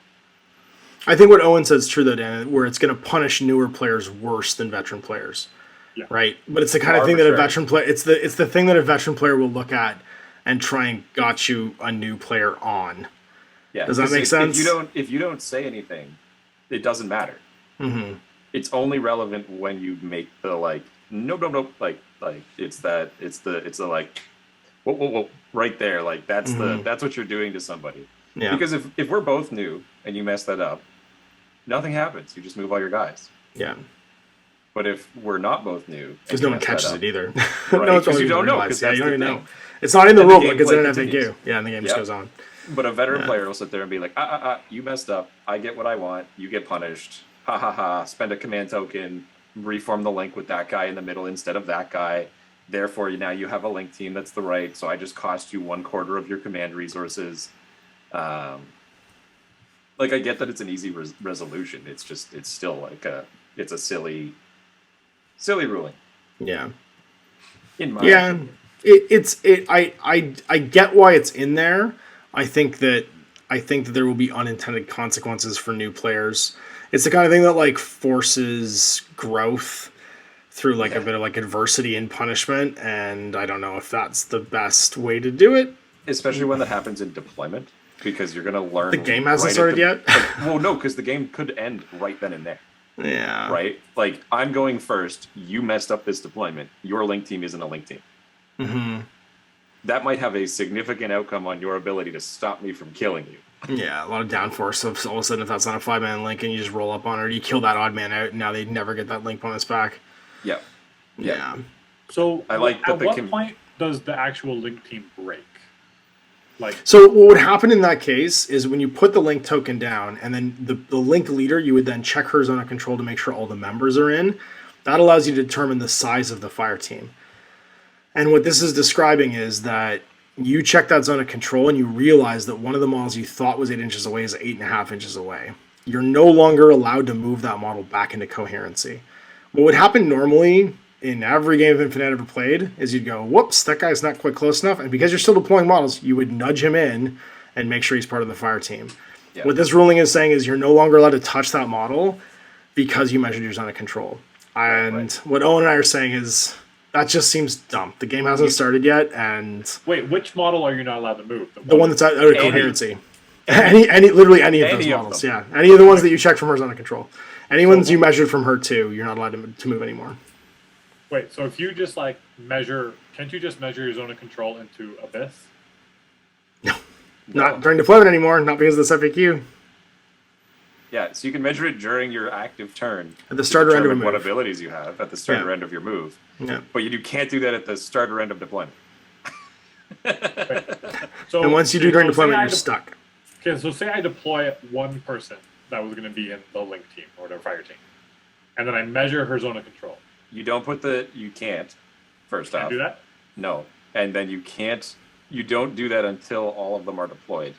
I think what Owen says is true though, Dan, where it's going to punish newer players worse than veteran players. Yeah. Right, but it's the kind of thing that a veteran player. It's the thing that a veteran player will look at and try and got you a new player on. Yeah, does that make sense? If you don't say anything, it doesn't matter. Mm-hmm. It's only relevant when you make the like no like it's the like whoa right there, like that's that's what you're doing to somebody. Yeah. Because if we're both new and you mess that up, nothing happens. You just move all your guys. Yeah. But if we're not both new, because no one catches it either, right? No, because you don't know. Because you don't even know. It's not in the rule book. It's in an FAQ. Yeah, and the game just goes on. But a veteran player will sit there and be like, you messed up. I get what I want. You get punished. Ha ha ha. Spend a command token. Reform the link with that guy in the middle instead of that guy. Therefore, now you have a link team that's the right. So I just cost you 1/4 of your command resources. Like I get that it's an easy resolution. It's still like it's a silly ruling. Yeah. In my opinion. I get why it's in there. I think that there will be unintended consequences for new players. It's the kind of thing that like forces growth through like a bit of like adversity and punishment, and I don't know if that's the best way to do it. Especially when that happens in deployment, because you're going to learn. The game hasn't started yet? Well, no, because the game could end right then and there. Yeah. Right? Like, I'm going first. You messed up this deployment. Your link team isn't a link team. Mm-hmm. That might have a significant outcome on your ability to stop me from killing you. Yeah, a lot of downforce. So all of a sudden, if that's not a 5-man link and you just roll up on it, or you kill that odd man out, and now they never get that link bonus back. Yeah. Yeah. So I like that at what point does the actual link team break? Like, so what would happen in that case is when you put the link token down, and then the link leader, you would then check her zone of control to make sure all the members are in. That allows you to determine the size of the fire team. And what this is describing is that you check that zone of control and you realize that one of the models you thought was 8 inches away is 8.5 inches away. You're no longer allowed to move that model back into coherency. What would happen normally in every game of Infinite I've ever played is you'd go, whoops, that guy's not quite close enough. And because you're still deploying models, you would nudge him in and make sure he's part of the fire team. Yeah. What this ruling is saying is you're no longer allowed to touch that model because you measured your zone of control. And what Owen and I are saying is that just seems dumb. The game hasn't started yet, and wait, which model are you not allowed to move? The one that's out of coherency. Literally any of those models. Yeah, any of the ones that you checked from her zone of control. Any ones you measured from her too, you're not allowed to move anymore. Wait, so if you just like measure, can't you just measure your zone of control into Abyss? No, not during deployment anymore. Not because of this FAQ. Yeah, so you can measure it during your active turn. At the start or end of a move. What abilities you have at the start or end of your move. Yeah. But you can't do that at the start or end of deployment. So, and once you do during deployment, you're stuck. Okay, so say I deploy one person that was going to be in the link team or whatever fire team, and then I measure her zone of control. You don't put you can't, first off. Do that? No. And then you don't do that until all of them are deployed,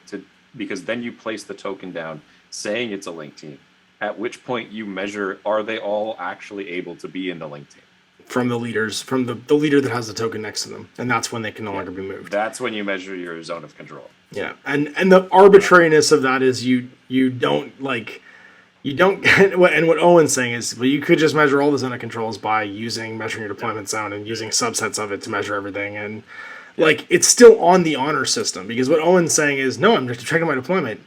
because then you place the token down saying it's a link team, at which point you measure, are they all actually able to be in the link team? From the leaders, from the leader that has the token next to them, and that's when they can no longer be moved. That's when you measure your zone of control. Yeah, and the arbitrariness of that is you don't and what Owen's saying is, well, you could just measure all the zone of controls by measuring your deployment zone and using subsets of it to measure everything, and like it's still on the honor system, because what Owen's saying is, no, I'm just checking my deployment.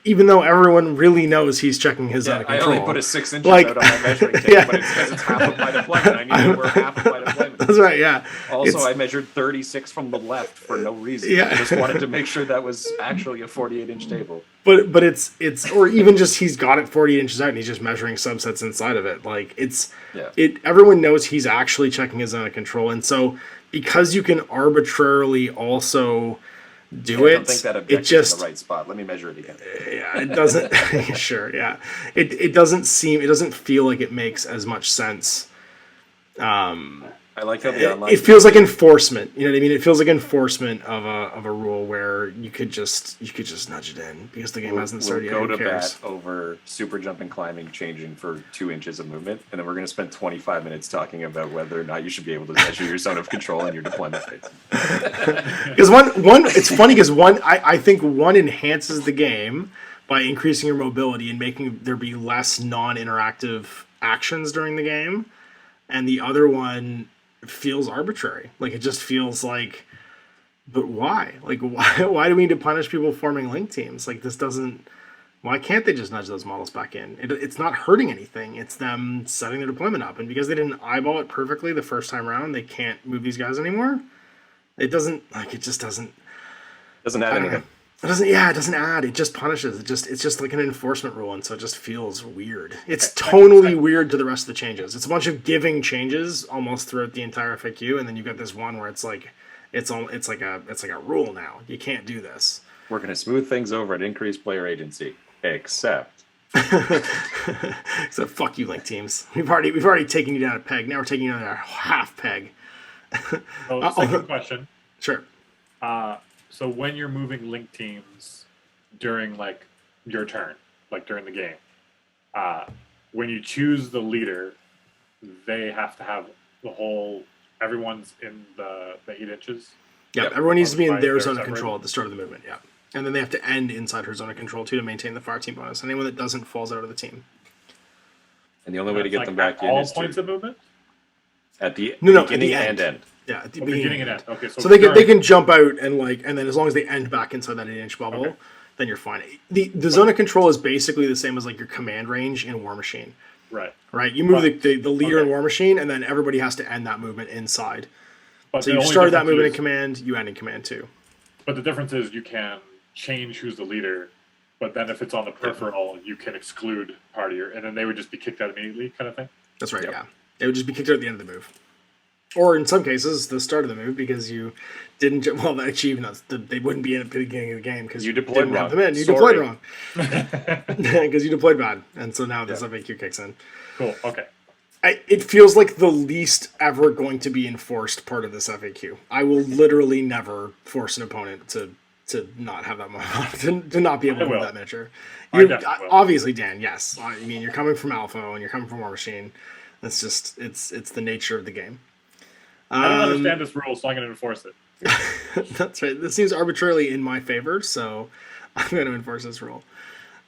Even though everyone really knows he's checking his zone of control. I only put a 6 inches out on my measuring tape, but it's because it's half of my deployment. I need to work half of my deployment. That's right, yeah. Also, I measured 36 from the left for no reason. Yeah. I just wanted to make sure that was actually a 48-inch table. But it's or even just he's got it 48 inches out and he's just measuring subsets inside of it. Like everyone knows he's actually checking his zone of control, and so because you can arbitrarily also do it. I don't think that objective's in the right spot. Let me measure it again. Yeah, it doesn't. Sure, yeah. It doesn't feel like it makes as much sense. I like how the online. It feels like enforcement. You know what I mean? It feels like enforcement of a rule where you could just nudge it in because the game hasn't started yet. We'll go to bat over super jumping, climbing, changing for 2 inches of movement, and then we're going to spend 25 minutes talking about whether or not you should be able to measure your zone of control and your deployment phase. Because one, it's funny because I think one enhances the game by increasing your mobility and making there be less non-interactive actions during the game, and the other one feels arbitrary. Like it just feels like, but why? Like why do we need to punish people forming link teams? Like this doesn't. Why can't they just nudge those models back in? It's not hurting anything. It's them setting their deployment up, and because they didn't eyeball it perfectly the first time around, they can't move these guys anymore. It doesn't like it just doesn't. Doesn't add anything. It doesn't. Yeah, it doesn't add. It just punishes. It's just like an enforcement rule, and so it just feels weird. It's tonally weird to the rest of the changes. It's a bunch of giving changes almost throughout the entire FAQ, and then you got this one where it's like it's like a rule now. You can't do this. We're going to smooth things over and increase player agency, except. So fuck you, link teams. We've already taken you down a peg. Now we're taking you down a half peg. Second question. Sure. So when you're moving link teams during like your turn, like during the game, when you choose the leader, they have to have everyone's in the 8 inches. Yeah, everyone needs to be in their zone of control at the start of the movement. Yeah, and then they have to end inside her zone of control too to maintain the fire team bonus. Anyone that doesn't falls out of the team. And the only way to get them back in all is points of movement. At the No, at beginning the and end. end. Yeah, at the Beginning and end. Okay, So they can jump out and and then as long as they end back inside that 8-inch bubble, Okay. then you're fine. The zone of control is basically the same as like your command range in War Machine. right. Right, you move But- the leader in okay. War Machine, and then everybody has to end that movement inside. But So the you only started that difference movement in is- command, you end in command too. But the difference is you can change who's the leader, but then if it's on the peripheral, you can exclude part of your, and then they would just be kicked out immediately, kind of thing. That's right. Yeah, they would just be kicked out at the end of the move, or in some cases the start of the move because you didn't. Well, actually, even they wouldn't be in at the beginning of the game because You deployed didn't wrong. have them in. You Sorry. deployed wrong because you deployed bad, and so now this Yeah. FAQ kicks in. Cool. Okay. It feels like the least ever going to be enforced part of this FAQ. I will literally never force an opponent to not have that to not be able to I move will. that miniature. I definitely will. Obviously, Dan. Yes, I mean you're coming from Alpha and you're coming from War Machine. It's just it's the nature of the game. I don't understand this rule, so I'm going to enforce it. That's right. This seems arbitrarily in my favor, so I'm going to enforce this rule.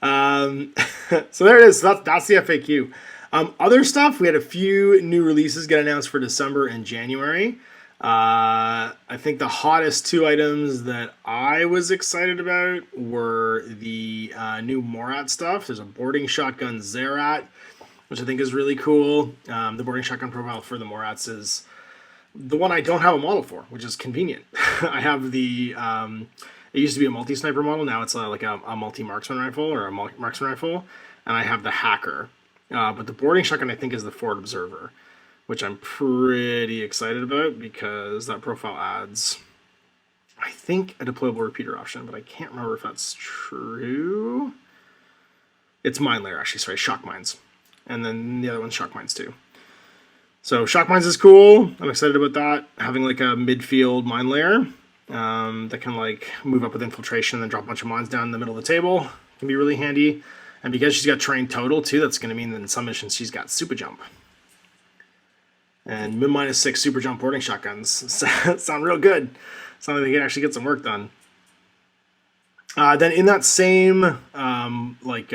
So there it is. That's the FAQ. Other stuff, we had a few new releases get announced for December and January. I think the hottest two items that I was excited about were the new Morat stuff. There's a boarding shotgun Zerat, which I think is really cool. The boarding shotgun profile for the Morats is the one I don't have a model for, which is convenient. I have the it used to be a multi-sniper model. Now it's like a multi-marksman rifle or a marksman rifle, and I have the Hacker. But the boarding shotgun I think is the Forward Observer, which I'm pretty excited about because that profile adds, I think, a deployable repeater option, but I can't remember if that's true. It's Mine Layer, actually. Sorry, Shock Mines, and then the other one's Shock Mines too. So Shock Mines is cool. I'm excited about that. Having like a midfield mine layer that can like move up with infiltration and then drop a bunch of mines down in the middle of the table can be really handy. And because she's got terrain total too, that's going to mean that in some missions she's got super jump. And -6 super jump boarding shotguns sound real good. Sound like they can actually get some work done. Then in that same like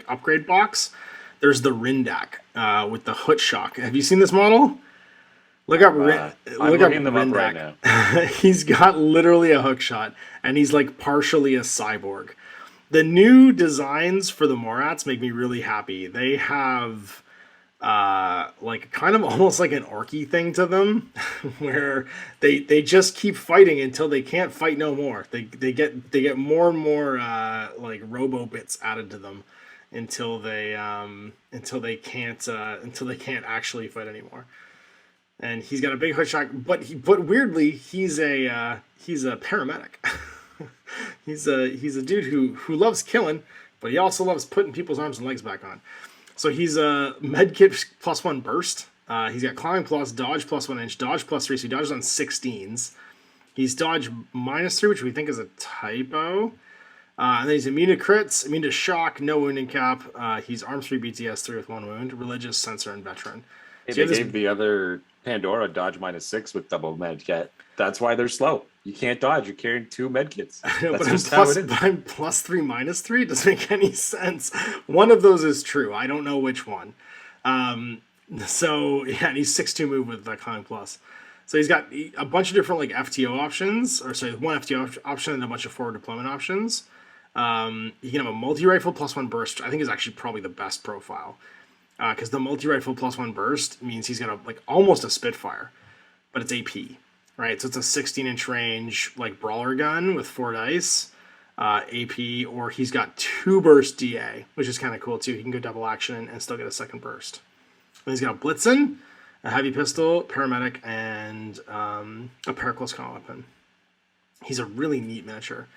upgrade box, there's the Rindak with the Hoot Shock. Have you seen this model? Look up I'm looking them up right now. He's got literally a hook shot, and he's like partially a cyborg. The new designs for the Morats make me really happy. They have like kind of almost like an orky thing to them, where they just keep fighting until they can't fight no more. They get more and more like robo bits added to them until they can't actually fight anymore. And he's got a big hook shot, but weirdly he's a paramedic. he's a dude who loves killing, but he also loves putting people's arms and legs back on. So he's a medkit +1 burst. He's got climbing plus, dodge +1 inch, dodge +3, so he dodges on 16s. He's dodge -3, which we think is a typo. And then he's immune to crits, immune to shock, no wounding cap. He's arms 3 BTS 3 with 1 wound, religious, sensor, and veteran. Hey, So you they have gave the other Pandora dodge -6 with double medkit. That's why they're slow. You can't dodge. You're carrying 2 medkits. But That's just how it is. I'm +3 -3. It doesn't make any sense. One of those is true. I don't know which one. So yeah, and he's 6'2" move with the climbing plus. So he's got a bunch of different like FTO options, or sorry, one FTO option and a bunch of forward deployment options. You can have a multi-rifle +1 burst, which I think is actually probably the best profile. Because the multi-rifle +1 burst means he's got almost a Spitfire, but it's AP, right? So it's a 16-inch range like brawler gun with 4 dice, AP, or he's got 2 burst DA, which is kind of cool too. He can go double action and still get a second burst. And he's got a Blitzen, a heavy pistol, paramedic, and a paraclose combat weapon. He's a really neat miniature.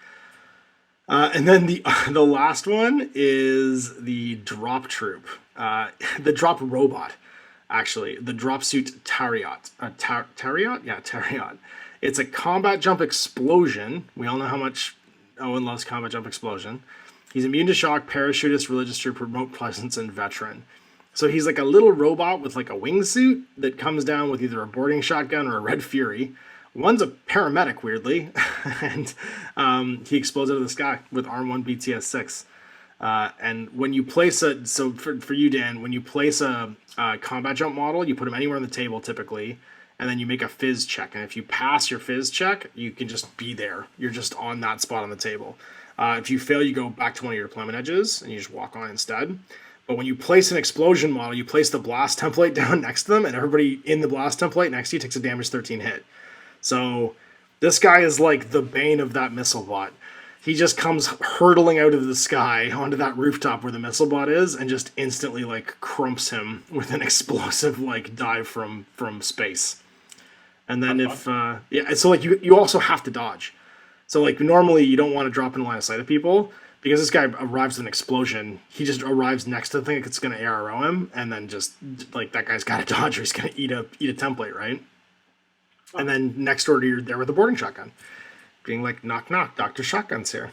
And then the last one is the drop troop, the drop robot, actually, the drop suit Tariot. Tariot? Yeah, Tariot. It's a combat jump explosion. We all know how much Owen loves combat jump explosion. He's immune to shock, parachutist, religious troop, remote presence, and veteran. So he's like a little robot with like a wingsuit that comes down with either a boarding shotgun or a Red Fury. One's a paramedic, weirdly, and he explodes out of the sky with Arm 1 BTS 6. And when you place so for you, Dan, when you place a combat jump model, you put them anywhere on the table typically, and then you make a fizz check. And if you pass your fizz check, you can just be there. You're just on that spot on the table. If you fail, you go back to one of your deployment edges, and you just walk on instead. But when you place an explosion model, you place the blast template down next to them, and everybody in the blast template next to you takes a damage 13 hit. So this guy is like the bane of that missile bot. He just comes hurtling out of the sky onto that rooftop where the missile bot is, and just instantly like crumps him with an explosive like dive from space. And then so like you also have to dodge. So like normally you don't want to drop in line of sight of people, because this guy arrives with an explosion. He just arrives next to the thing that's going to ARO him, and then just like that guy's got to dodge or he's going to eat a template, right? And then next door to you, there with a boarding shotgun, being like, knock knock, Dr. Shotgun's here.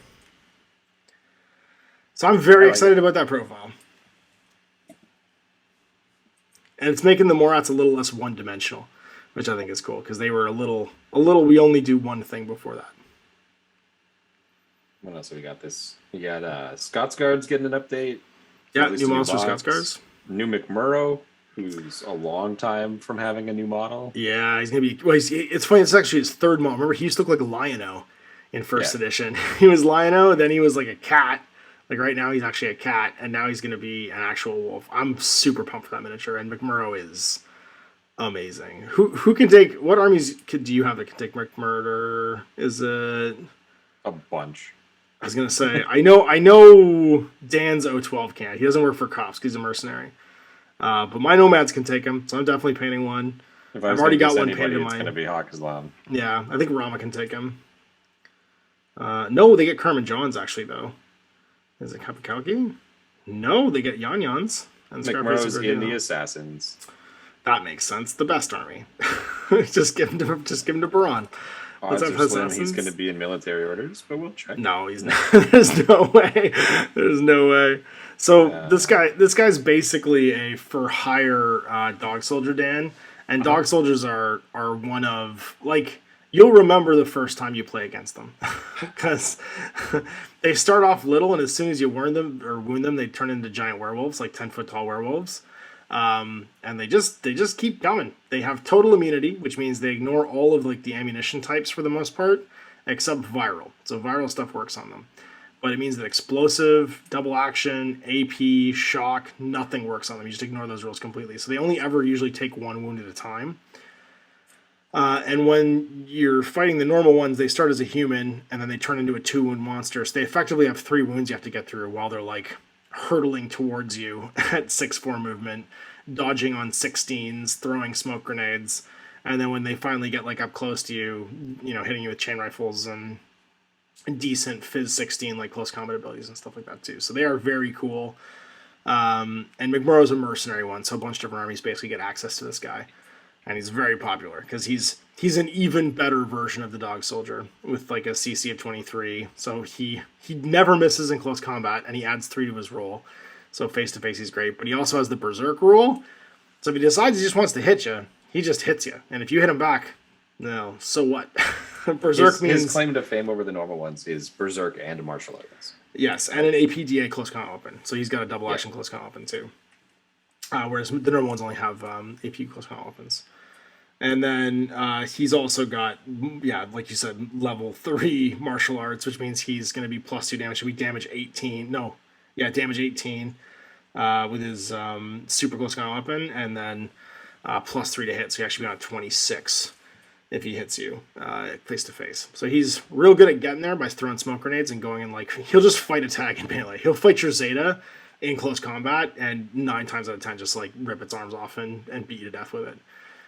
So I'm very excited about that profile, and it's making the Morats a little less one-dimensional, which I think is cool, because they were a little. We only do one thing before that. What else have we got? We got Scots Guards getting an update. Yeah, new monster Scots Guards. New McMurrow, who's a long time from having a new model. Yeah, he's gonna be. Well, it's funny. It's actually his third model. Remember, he used to look like a Lion-O in first edition. He was Lion-O, then he was like a cat. Like right now, he's actually a cat, and now he's gonna be an actual wolf. I'm super pumped for that miniature, and McMurrow is amazing. Who can take? What armies do you have that can take McMurder? Is it a bunch? I was gonna say I know Dan's O12 can. He doesn't work for cops because he's a mercenary. But my nomads can take him, so I'm definitely painting one. I've already got one painted in mine. It's gonna be Hawk Islam. Yeah, I think Rama can take him. No, they get Kerman Johns actually though. Is it Kapakauki? No, they get Yan Yans. And McMurrow's in the Assassins. That makes sense. The best army. just give him to Baran. Odds are slim he's going to be in military orders, but we'll check. No, he's not. There's no way. There's no way. So this guy's basically a for hire dog soldier, Dan. And dog soldiers are one of, like, you'll remember the first time you play against them, because they start off little, and as soon as you wound them, they turn into giant werewolves, like 10-foot tall werewolves. And they just keep coming. They have total immunity, which means they ignore all of like the ammunition types for the most part, except viral. So viral stuff works on them, but it means that explosive, double action, AP, shock, nothing works on them. You just ignore those rules completely. So they only ever usually take one wound at a time. And when you're fighting the normal ones, they start as a human, and then they turn into a 2-wound monster. So they effectively have 3 wounds you have to get through while they're like hurtling towards you at 6-4 movement, dodging on 16s, throwing smoke grenades, and then when they finally get like up close to you, hitting you with chain rifles and decent Fizz 16 like close combat abilities and stuff like that too. So they are very cool. And McMurrow's a mercenary one, so a bunch of different armies basically get access to this guy, and he's very popular because he's an even better version of the dog soldier with like a CC of 23. So he never misses in close combat, and he adds 3 to his roll. So face to face he's great, but he also has the berserk rule. So if he decides he just wants to hit you, he just hits you. And if you hit him back, no, so what? Berserk means his claim to fame over the normal ones is berserk and martial arts. Yes, and an APDA close combat weapon. So he's got a double action close combat weapon too. Whereas the normal ones only have AP close combat weapons. And then he's also got, like you said, level 3 martial arts, which means he's going to be +2 damage. Should be damage 18. Damage 18 with his super close combat weapon, and then +3 to hit. So he actually got 26 if he hits you face to face. So he's real good at getting there by throwing smoke grenades and going in like, he'll just fight a tag in melee. He'll fight your Zeta in close combat, and 9 times out of 10 just like rip its arms off and beat you to death with it,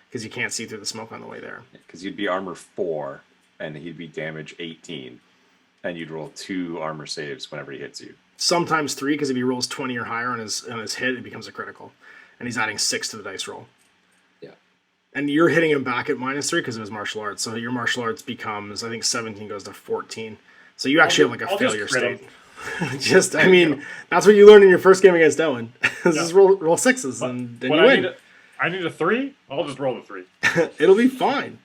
because you can't see through the smoke on the way there. Because you'd be armor 4, and he'd be damage 18, and you'd roll 2 armor saves whenever he hits you. Sometimes 3, because if he rolls 20 or higher on his hit, it becomes a critical, and he's adding 6 to the dice roll. Yeah, and you're hitting him back at -3 because of his martial arts. So your martial arts becomes, I think 17 goes to 14. So you actually have like a failure state. That's what you learned in your first game against Owen. Just roll 6s, and then you win. I need a 3. I'll just roll the 3. It'll be fine.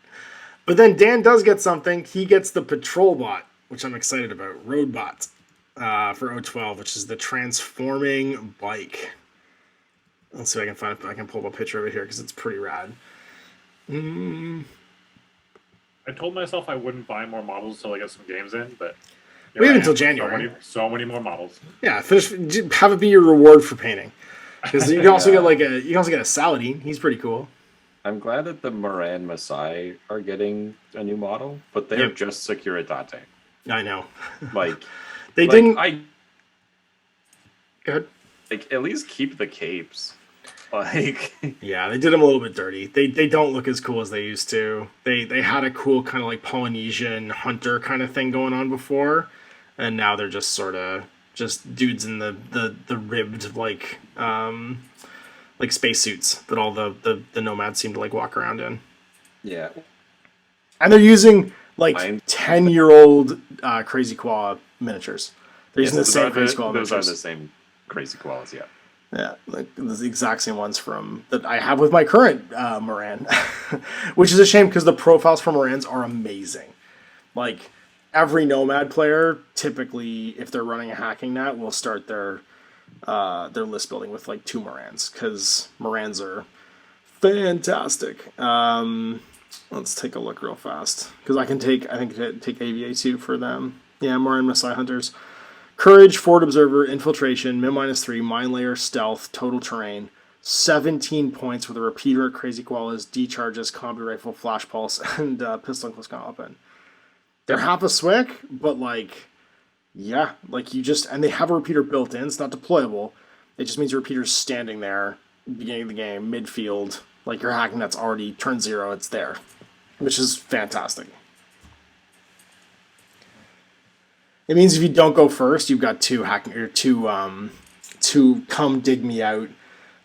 But then Dan does get something. He gets the patrol bot, which I'm excited about. Road bot. for O12, which is the transforming bike. Let's see if I can find. I can pull up a picture of it here because it's pretty rad. I told myself I wouldn't buy more models until I get some games in, but We have I until am. January. So many more models. Yeah, have it be your reward for painting. Because you can also get a Saladin. He's pretty cool. I'm glad that the Moran Masai are getting a new model, but they're Yep. just Securitate. I know. Like They like, didn't. Go ahead. Like at least keep the capes. Like Yeah, they did them a little bit dirty. They don't look as cool as they used to. They had a cool kind of like Polynesian hunter kind of thing going on before, and now they're just sort of just dudes in the ribbed like spacesuits that all the nomads seem to like walk around in. yeah. And they're using like Mine- 10-year-old Crazy Koala miniatures. They're using the those same are Crazy Koala those are miniatures. the same crazy koalas, yeah. Yeah, like the exact same ones from that I have with my current Moran, which is a shame because the profiles for Morans are amazing. Like every Nomad player, typically, if they're running a hacking net, will start their list building with like 2 Morans because Morans are fantastic. Let's take a look real fast because I think take AVA 2 for them. Yeah, Moran Messiah Hunters. Courage, Forward Observer, Infiltration, Min -3, Mine Layer, Stealth, Total Terrain, 17 points with a repeater at Crazy Koalas, D-Charges, Combi Rifle, Flash Pulse, and Pistol and Close Combat Weapon. They're half a swick, but like, yeah, like you just, and they have a repeater built in, it's not deployable. It just means your repeater's standing there, beginning of the game, midfield, like your hacking that's already turn 0, it's there, which is fantastic. It means if you don't go first, you've got 2 hacking or 2 come dig me out.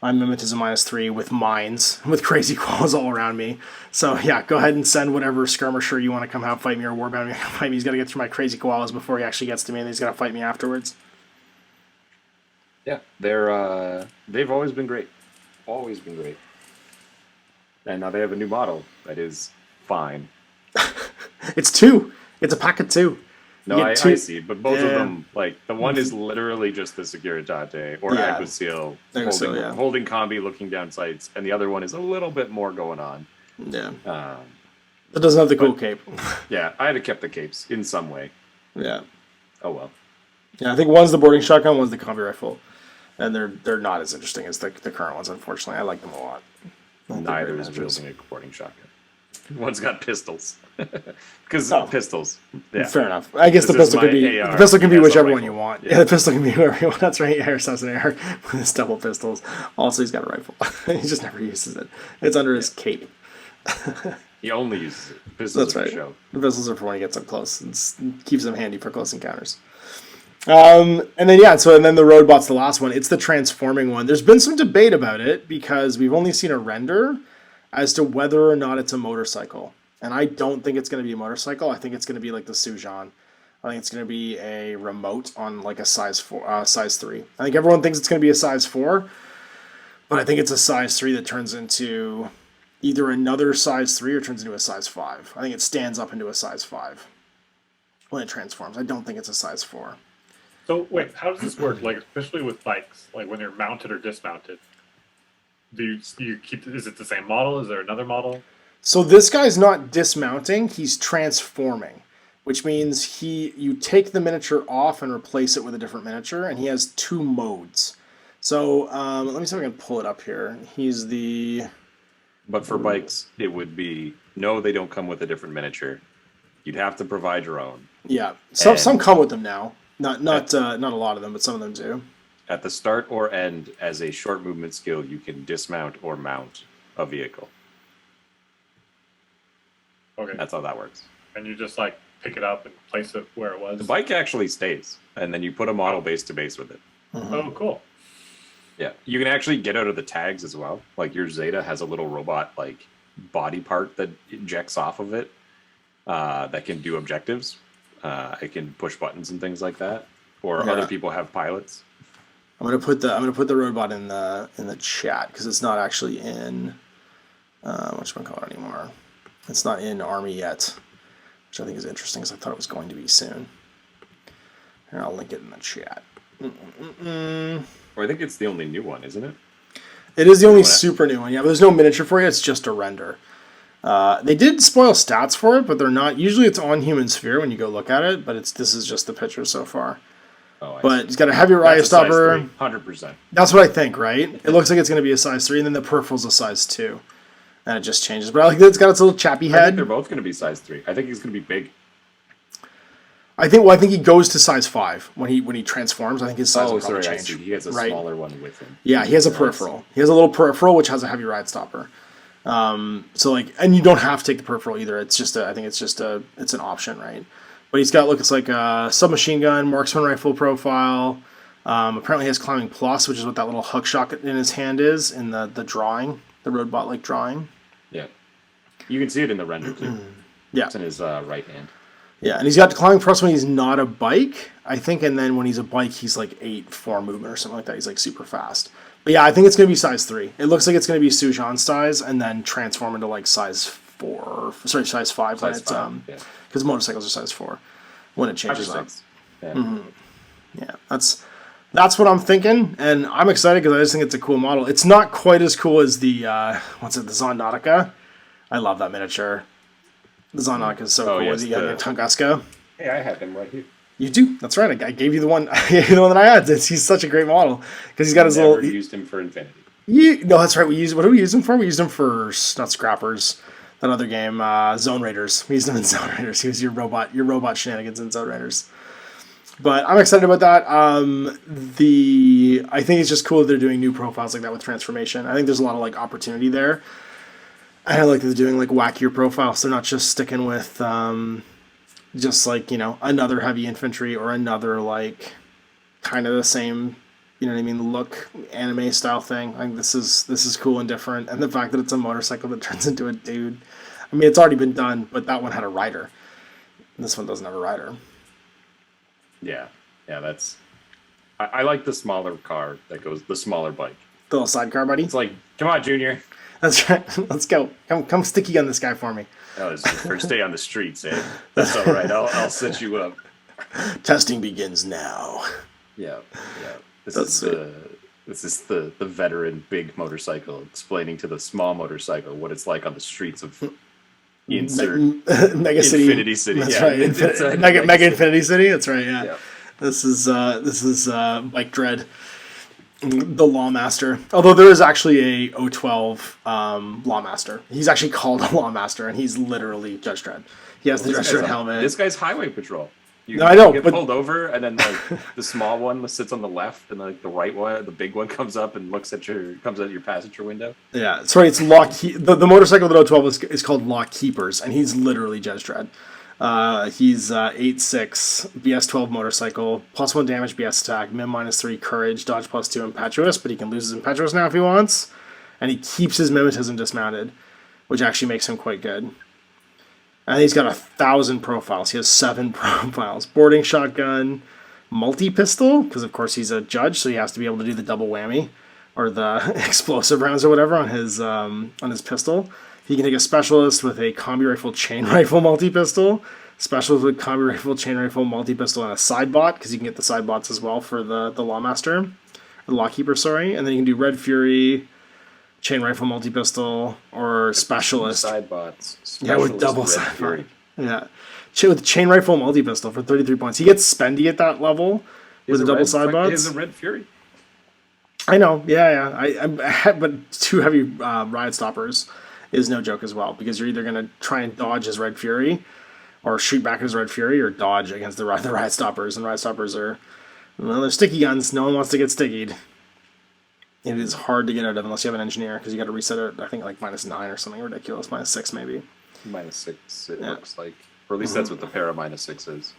I'm mimetism -3 with mines with crazy quals all around me. So yeah, go ahead and send whatever skirmisher you want to come out fight me or warband me fight me. He's got to get through my crazy koalas before he actually gets to me, and he's got to fight me afterwards. Yeah. They've always been great. Always been great. And now they have a new model that is fine. It's 2. It's a pack of 2. No, You I get 2 see, but both of them, like the one is literally just the Securitate or Yeah. Aguasil Aguasil, yeah. holding combi, looking down sights, and the other one is a little bit more going on. Yeah. It doesn't have the cool cape. Yeah, I had to keep the capes in some way. Yeah. Oh well. Yeah, I think one's the boarding shotgun, one's the combi rifle. And they're not as interesting as the current ones, unfortunately. I like them a lot. Neither is miniatures. wielding a boarding shotgun. One's got pistols. Because Oh. pistols. Yeah. Fair enough. I guess the This is pistol could my be AR. the pistol can be Yeah, whichever assault one you rifle. want. Yeah. Yeah, the pistol can be whoever you want. That's right. AR assassin AR with his double pistols. Also, he's got a rifle. He just never uses it. It's under his cape. He only uses it. Pistols That's are right. for show. The pistols are for when he gets up close. It keeps him handy for close encounters. And then the Roadbot's the last one. It's the transforming one. There's been some debate about it because we've only seen a render as to whether or not it's a motorcycle. And I don't think it's going to be a motorcycle. I think it's going to be like the Sujan. I think it's going to be a remote on like a size 3. I think everyone thinks it's going to be a size 4, but I think it's a size 3 that turns into either another size 3 or turns into a size 5. I think it stands up into a size 5 when it transforms. I don't think it's a size 4. So wait, how does this work? Like, especially with bikes, like when they're mounted or dismounted, do you keep? Is it the same model? Is there another model? So this guy's not dismounting, he's transforming, which means you take the miniature off and replace it with a different miniature, and he has 2 modes. So let me see if I can pull it up here. He's the... But for bikes, it would be no, they don't come with a different miniature. You'd have to provide your own. Yeah, some come with them now. Not a lot of them, but some of them do. At the start or end, as a short movement skill, you can dismount or mount a vehicle. Okay, That's how that works. and you just like pick it up and place it where it was. The bike actually stays, and then you put a model base to base with it. Oh, cool. Yeah, you can actually get out of the tags as well. Like your Zeta has a little robot like body part that ejects off of it that can do objectives. It can push buttons and things like that. Or Yeah. other people have pilots. I'm gonna put the Roadbot in the chat because it's not actually in whatchamacallit anymore. It's not in Army yet, which I think is interesting because I thought it was going to be soon. Here, I'll link it in the chat. Or I think it's the only new one, isn't it? It is the only super new one, yeah, but there's no miniature for you, it's just a render. They did spoil stats for it, but they're not. Usually it's on Human Sphere when you go look at it, but this is just the picture so far. Oh, but it's got a heavy riot stopper. 100%. That's what I think, right? It looks like it's going to be a size 3, and then the peripheral's a size 2. And it just changes. But I like that it's got its little chappy head. I think they're both going to be size 3. I think he's going to be big. I think he goes to size 5 when he transforms. I think his size will probably change. I see. He has a smaller one with him. Yeah, he has a peripheral. He has a little peripheral which has a heavy riot stopper. So like, and you don't have to take the peripheral either. It's just it's an option, right? But he's got looks like a submachine gun, marksman rifle profile. Apparently he has climbing plus, which is what that little hook shot in his hand is in the drawing, the Roadbot like drawing. Yeah, you can see it in the render too. Yeah, it's in his right hand. Yeah, and he's got climbing plus when he's not a bike, I think, and then when he's a bike, he's like 8-4 movement or something like that. He's like super fast. But yeah, I think it's going to be size 3. It looks like it's going to be Sujan's size and then transform into like size 5 when it's because motorcycles are size 4 when it changes up. Yeah. Yeah, that's what I'm thinking, and I'm excited because I just think it's a cool model. It's not quite as cool as the the Zonnautica. I love that miniature. The Zonnautica is so cool. Yes, the Tunguska. Hey, I have him right here. You do. That's right. I gave you the one. I gave you the one that I had. He's such a great model because he's got his little. Used him for Infinity. No, that's right. What do we use him for? We used him for not Scrappers. That other game, Zone Raiders. We used him in Zone Raiders. He was your robot shenanigans in Zone Raiders. But I'm excited about that. I think it's just cool that they're doing new profiles like that with transformation. I think there's a lot of like opportunity there. And I like that they're doing like wackier profiles. They're not just sticking with just like, another heavy infantry or another like kind of the same, look anime style thing. I think this is cool and different. And the fact that it's a motorcycle that turns into a dude. I mean, it's already been done, but that one had a rider. This one doesn't have a rider. Yeah, that's. I like the smaller car the smaller bike. The little sidecar, buddy. It's like, come on, Junior. That's right. Let's go. Come sticky on this guy for me. Oh, it's your first day on the streets, eh? That's all right. I'll set you up. Testing begins now. Yeah. This is the veteran big motorcycle explaining to the small motorcycle what it's like on the streets of insert Mega City. Infinity City. That's right. Mega Infinity City. That's right. Yeah. Yep. This is Bike Dread, the Lawmaster. Although there is actually a 012 Lawmaster. He's actually called a Lawmaster, and he's literally Judge Dredd. He has the Judge Dredd helmet. This guy's highway patrol. No, I know, get pulled over, and then like the small one sits on the left, and like the right one, the big one comes up and comes out your passenger window. Yeah, sorry, it's Lock. The motorcycle that 012 is called Lock Keepers, and he's literally Judge Dredd. He's 8'6", BS12 motorcycle, +1 damage, BS attack, min -3 courage, dodge +2 impetuous, but he can lose his impetuous now if he wants, and he keeps his mimetism dismounted, which actually makes him quite good. And he's got 1,000 profiles. He has 7 profiles. Boarding shotgun, multi-pistol, because of course he's a judge, so he has to be able to do the double whammy, or the explosive rounds or whatever on his pistol. He can take a specialist with a combi rifle, chain rifle, multi-pistol. Specialist with combi rifle, chain rifle, multi-pistol, and a side bot, because you can get the side bots as well for the Lawmaster. Or the Lawkeeper, sorry. And then you can do Red Fury, chain rifle, multi-pistol, or specialist. Side bots. Yeah, with double side bot. Yeah. With chain rifle, multi-pistol for 33 points. He gets spendy at that level with the double side bots. He has a Red Fury. I know, yeah. But 2 heavy riot stoppers is no joke as well, because you're either going to try and dodge his Red Fury, or shoot back his Red Fury, or dodge against the riot stoppers. And riot stoppers are, they're sticky guns. No one wants to get stickied. It is hard to get out of unless you have an engineer, because you got to reset it, I think, like -9 or something ridiculous. -6 maybe. -6, it looks like. Or at least that's what the para -6 is.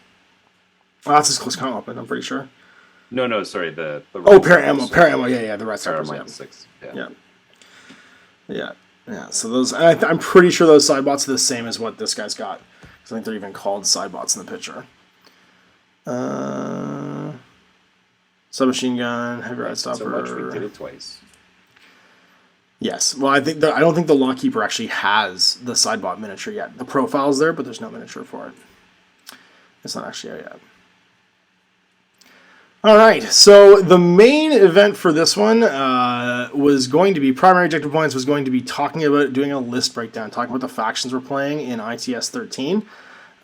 Oh, that's his close combat weapon, I'm pretty sure. No, sorry. The para ammo, yeah, the riot stoppers. Para -6. Yeah. So those, I'm pretty sure those side bots are the same as what this guy's got. I think they're even called side bots in the picture. Submachine gun, heavy riot stopper. So much we did it twice. Yes. Well, I don't think the Lawkeeper actually has the side bot miniature yet. The profile's there, but there's no miniature for it. It's not actually out yet. All right, so the main event for this one was going to be, primary objective points was going to be talking about, doing a list breakdown, talking about the factions we're playing in ITS 13,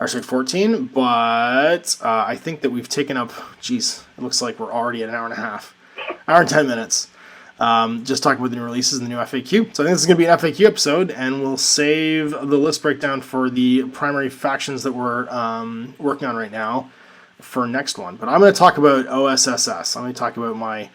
or sorry, 14, but I think that we've taken up, geez, it looks like we're already at an hour and a half, hour and 10 minutes, just talking about the new releases and the new FAQ. So I think this is going to be an FAQ episode, and we'll save the list breakdown for the primary factions that we're working on right now for next one. But I'm going to talk about OSSS. I'm going to talk about my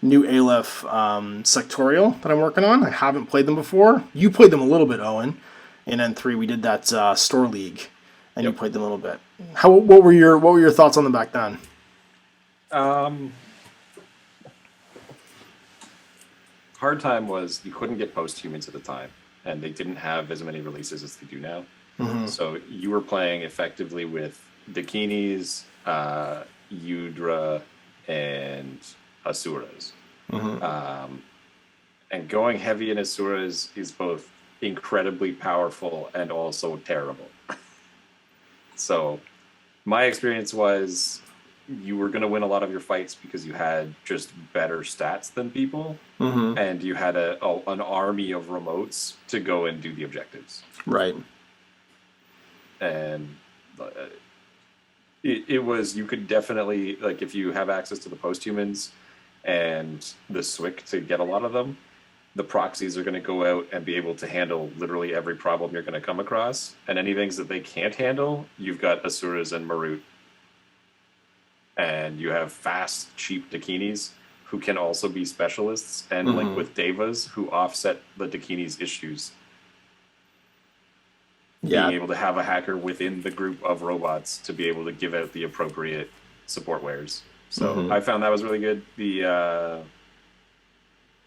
new Aleph sectorial that I'm working on. I haven't played them before. You played them a little bit, Owen. In N3, we did that store league, and you played them a little bit. What were your thoughts on them back then? Hard time was you couldn't get post-humans at the time, and they didn't have as many releases as they do now. Mm-hmm. So you were playing effectively with Dakinis, Udra, and Asuras. Mm-hmm. And going heavy in Asuras is both incredibly powerful and also terrible. So my experience was you were going to win a lot of your fights because you had just better stats than people, mm-hmm. and you had an army of remotes to go and do the objectives. Right. And it was, you could definitely, like, if you have access to the post-humans and the SWIC to get a lot of them, the proxies are going to go out and be able to handle literally every problem you're going to come across. And any things that they can't handle, you've got Asuras and Marut. And you have fast, cheap Dakinis who can also be specialists and link with Devas who offset the Dakini's issues. Yeah. Being able to have a hacker within the group of robots to be able to give out the appropriate support wares. So I found that was really good. The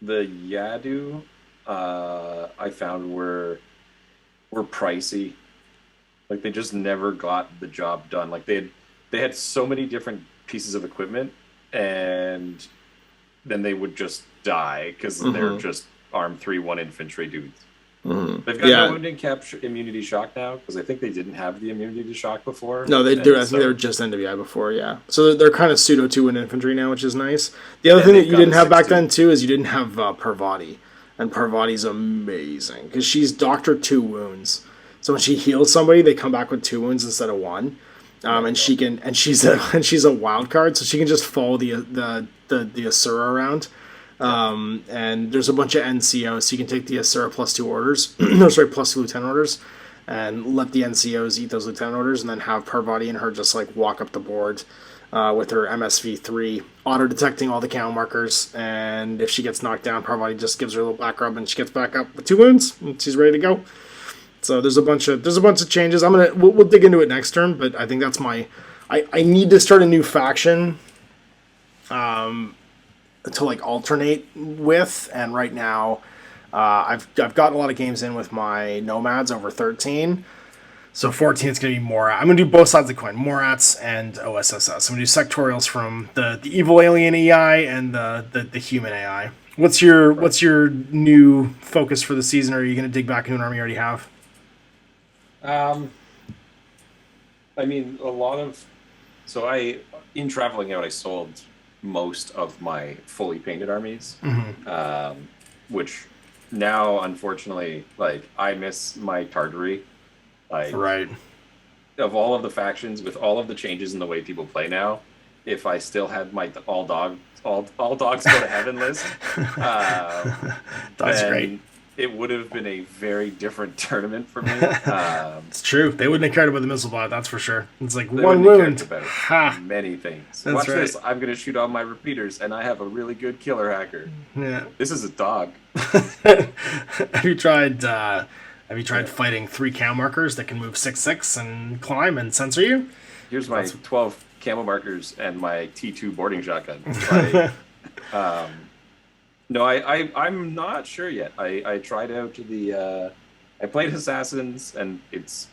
Yadu I found were pricey. Like, they just never got the job done. Like, they had so many different pieces of equipment, and then they would just die because they're just arm 3-1 infantry dudes. They've got no wounding capture immunity shock now, because I think they didn't have the immunity to shock before. No, they do. I think they were just NWI before, yeah. So they're kind of pseudo 2-win infantry now, which is nice. The other thing that you didn't have back then, too, is you didn't have Parvati. And Parvati's amazing, because she's Doctor 2 wounds. So when she heals somebody, they come back with 2 wounds instead of 1. And she's a wild card, so she can just follow the Asura around. And there's a bunch of NCOs, so you can take the Asura plus 2 orders, plus 2 lieutenant orders, and let the NCOs eat those lieutenant orders, and then have Parvati and her just like walk up the board with her MSV3, auto-detecting all the camo markers, and if she gets knocked down, Parvati just gives her a little back rub, and she gets back up with 2 wounds, and she's ready to go. So there's a bunch of changes. We'll dig into it next turn, but I think that's I need to start a new faction to like alternate with, and right now I've gotten a lot of games in with my Nomads over 13. So 14 is going to be Morat. I'm going to do both sides of the coin, Morats and OSSS. I'm going to do sectorials from the evil alien AI and the human AI. What's your new focus for the season? Or are you going to dig back into an army you already have? I mean, in traveling out, I sold most of my fully painted armies, which now, unfortunately, like, I miss my Tartary. Like, right. Of all of the factions, with all of the changes in the way people play now, if I still had my all dogs go to heaven list, that's great. It would have been a very different tournament for me. It's true. They wouldn't have cared about the missile bot, that's for sure. It's like they one wound. About many things. That's Watch right. this. I'm going to shoot all my repeaters, and I have a really good killer hacker. Yeah. This is a dog. Have you tried fighting 3 camo markers that can move 6/6 and climb and censor you? Here's my 12 camo markers and my T2 boarding shotgun. No, I'm not sure yet. I tried out I played Assassins, and it's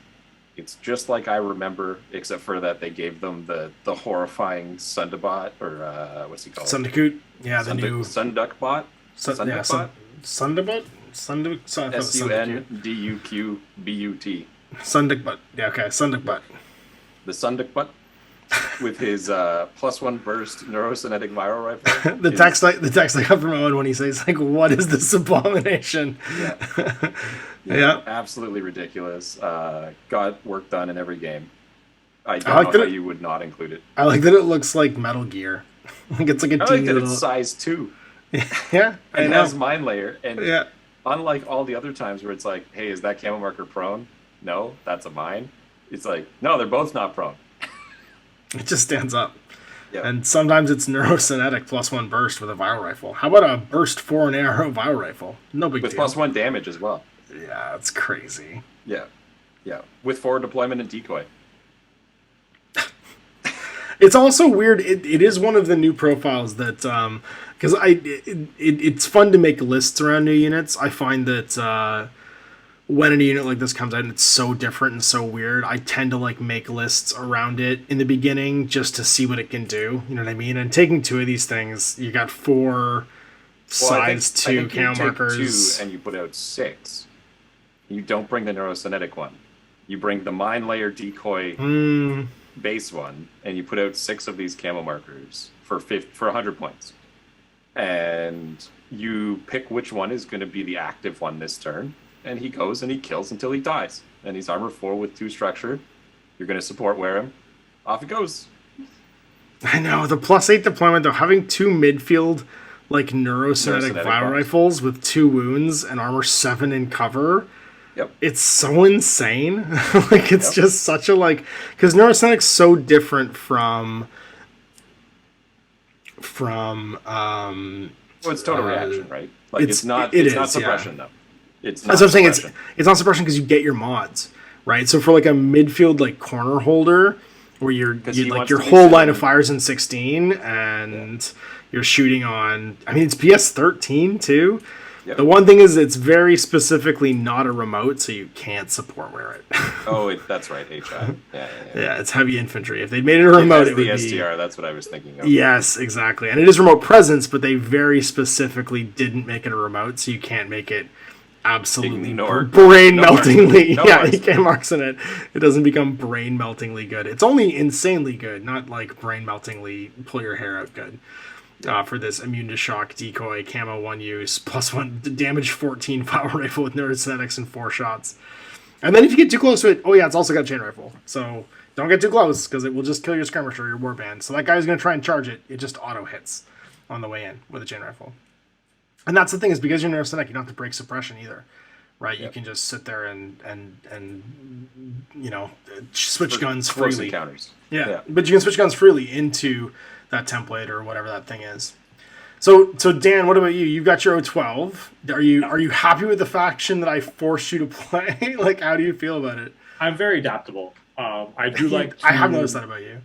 just like I remember, except for that they gave them the horrifying Sundabot, or what's he called? Sundakut. Yeah, the new Sundukbot. Sundabot. Sundabot. SUNDUQBUT. Sundukbot. Yeah, okay, Sundukbot. The Sundukbot. with his +1 burst neurokinetic viral rifle. The text I got from Owen when he says like, "What is this abomination?" Yeah. Absolutely ridiculous. Got work done in every game. I I don't like know that how it- you would not include it. I like that it looks like Metal Gear. Like it's like a I like teeny that little. it's size 2 Yeah, I and know. has mine layer. And Yeah. unlike all the other times where it's like, hey, is that camo marker prone? No, that's a mine. It's like, no, they're both not prone. It just stands up. Yeah. And sometimes it's neurokinetic +1 burst with a viral rifle. How about a burst 4 and arrow viral rifle? No big with deal. +1 damage as well. Yeah, it's crazy. Yeah. Yeah. With forward deployment and decoy. It's also weird. It is one of the new profiles that because it's fun to make lists around new units. I find that when a unit like this comes out and it's so different and so weird, I tend to like make lists around it in the beginning just to see what it can do. You know what I mean? And taking 2 of these things, you got 4 size 2 I think camo you take markers. 2 and you put out 6. You don't bring the neurokinetic one. You bring the mine layer decoy base one, and you put out 6 of these camo markers for 100 points. And you pick which one is going to be the active one this turn, and he goes and he kills until he dies. And he's armor 4 with 2 structure. You're going to support wear him. Off it goes. I know the +8 deployment though, having 2 midfield like neurokinetic Neurokinetic viral bombs. rifles with 2 wounds and armor 7 in cover. Yep. It's so insane. Like it's Yep. just such a like because neurokinetic's so different from Well, it's total reaction, right? Like it's- it's not. it It's not is, yeah. suppression though. It's not That's what I'm saying. suppression. It's not suppression because you get your mods, right? So for like a midfield like corner holder, where he like wants your to be whole line of sitting- fires in 16, and you're shooting on. I mean, it's PS13 too. Yep. The one thing is, it's very specifically not a remote, so you can't support wear it. Oh, that's right. HI. Yeah. Yeah, it's heavy infantry. If they made it a remote, That's it would the be. STR. That's what I was thinking of. Yes, exactly. And it is remote presence, but they very specifically didn't make it a remote, so you can't make it absolutely Ignore. brain No meltingly. marks. No Yeah, marks. you can't marks in it. It doesn't become brain meltingly good. It's only insanely good, not like brain meltingly pull your hair out good. For this immune to shock decoy camo 1 use +1 damage 14 power rifle with neurokinetics and 4 shots. And then if you get too close to it, oh yeah, it's also got a chain rifle. So don't get too close because it will just kill your skirmisher or your warband. So that guy's going to try and charge it. It just auto hits on the way in with a chain rifle. And that's the thing is because you're neurokinetic, you don't have to break suppression either, right? You can just sit there and you know switch guns Close freely. encounters. Yeah, but you can switch guns freely into that template or whatever that thing is. So Dan, what about you? You've got your O12. Are you happy with the faction that I forced you to play? Like, how do you feel about it? I'm very adaptable. I do like. I have noticed that about you.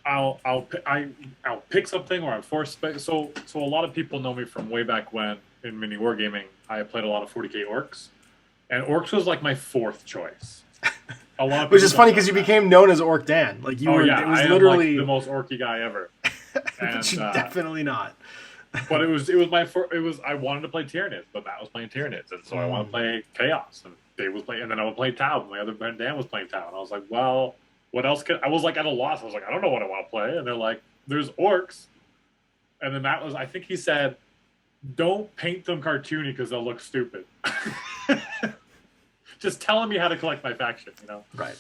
I'll pick something or I'm forced. So a lot of people know me from way back when in mini wargaming. I played a lot of 40k orcs, and orcs was like my 4th choice. A lot of Which people is funny don't because you know that. became known as Orc Dan. Like you Oh were. yeah, It was I am literally. like the most orky guy ever. And, But you definitely not. but it was I wanted to play Tyranids, but Matt was playing Tyranids, and so I wanted to play Chaos, and Dave was playing, and then I would play Tau. My other friend Dan was playing Tau, and I was like, well, what else could I was like at a loss. I was like, I don't know what I want to play, and they're like, there's orcs, and then Matt was, I think he said, don't paint them cartoony because they'll look stupid. Just telling me how to collect my faction, you know. Right.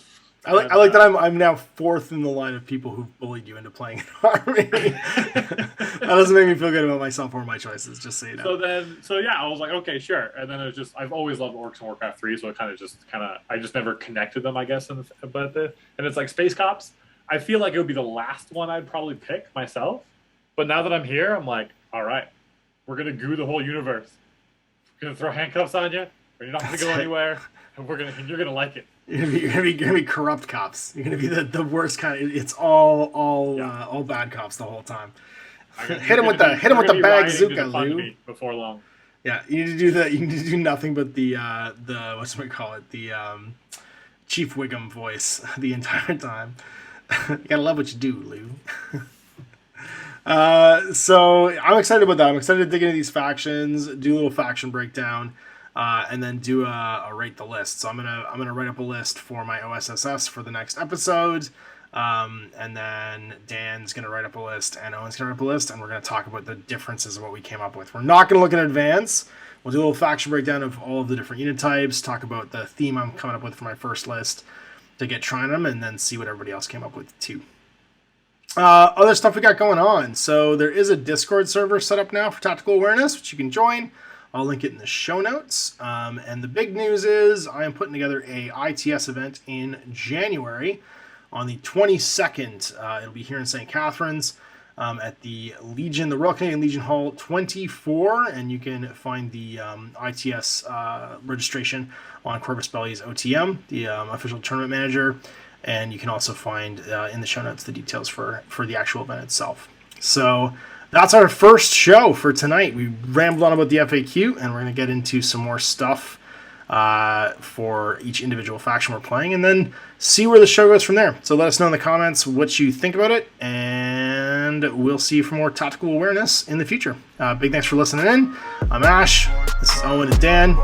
I like that I'm now 4th in the line of people who've bullied you into playing an army. That doesn't make me feel good about myself or my choices, just so you know. So yeah, I was like, okay, sure. And then it was just, I've always loved orcs and Warcraft 3, so I just never connected them, I guess. And it's like Space Cops. I feel like it would be the last one I'd probably pick myself. But now that I'm here, I'm like, all right, we're gonna goo the whole universe. We're gonna throw handcuffs on you, and you're not gonna go anywhere, and you're gonna like it. You're gonna be corrupt cops. You're gonna be the worst kind. It's all bad cops the whole time. Hit him with the bazooka, Lou. Before long. Yeah, you need to do that. You need to do nothing but the whatchamacallit, the Chief Wiggum voice the entire time. You gotta love what you do, Lou. So I'm excited about that. I'm excited to dig into these factions, do a little faction breakdown, and then do a rate the list. So I'm gonna write up a list for my OSSS for the next episode. And then Dan's going to write up a list, and Owen's going to write up a list, and we're going to talk about the differences of what we came up with. We're not going to look in advance. We'll do a little faction breakdown of all of the different unit types, talk about the theme I'm coming up with for my first list to get trying them, and then see what everybody else came up with too. Other stuff we got going on. So there is a Discord server set up now for Tactical Awareness, which you can join. I'll link it in the show notes. And the big news is I am putting together a ITS event in January on the 22nd. It'll be here in St. Catharines at the Legion, the Royal Canadian Legion Hall 24. And you can find the ITS registration on Corvus Belli's OTM, the official tournament manager. And you can also find in the show notes the details for the actual event itself. So that's our first show for tonight. We rambled on about the FAQ, and we're going to get into some more stuff for each individual faction we're playing, and then see where the show goes from there. So let us know in the comments what you think about it, and we'll see you for more Tactical Awareness in the future. Big thanks for listening in. I'm Ash. This is Owen and Dan.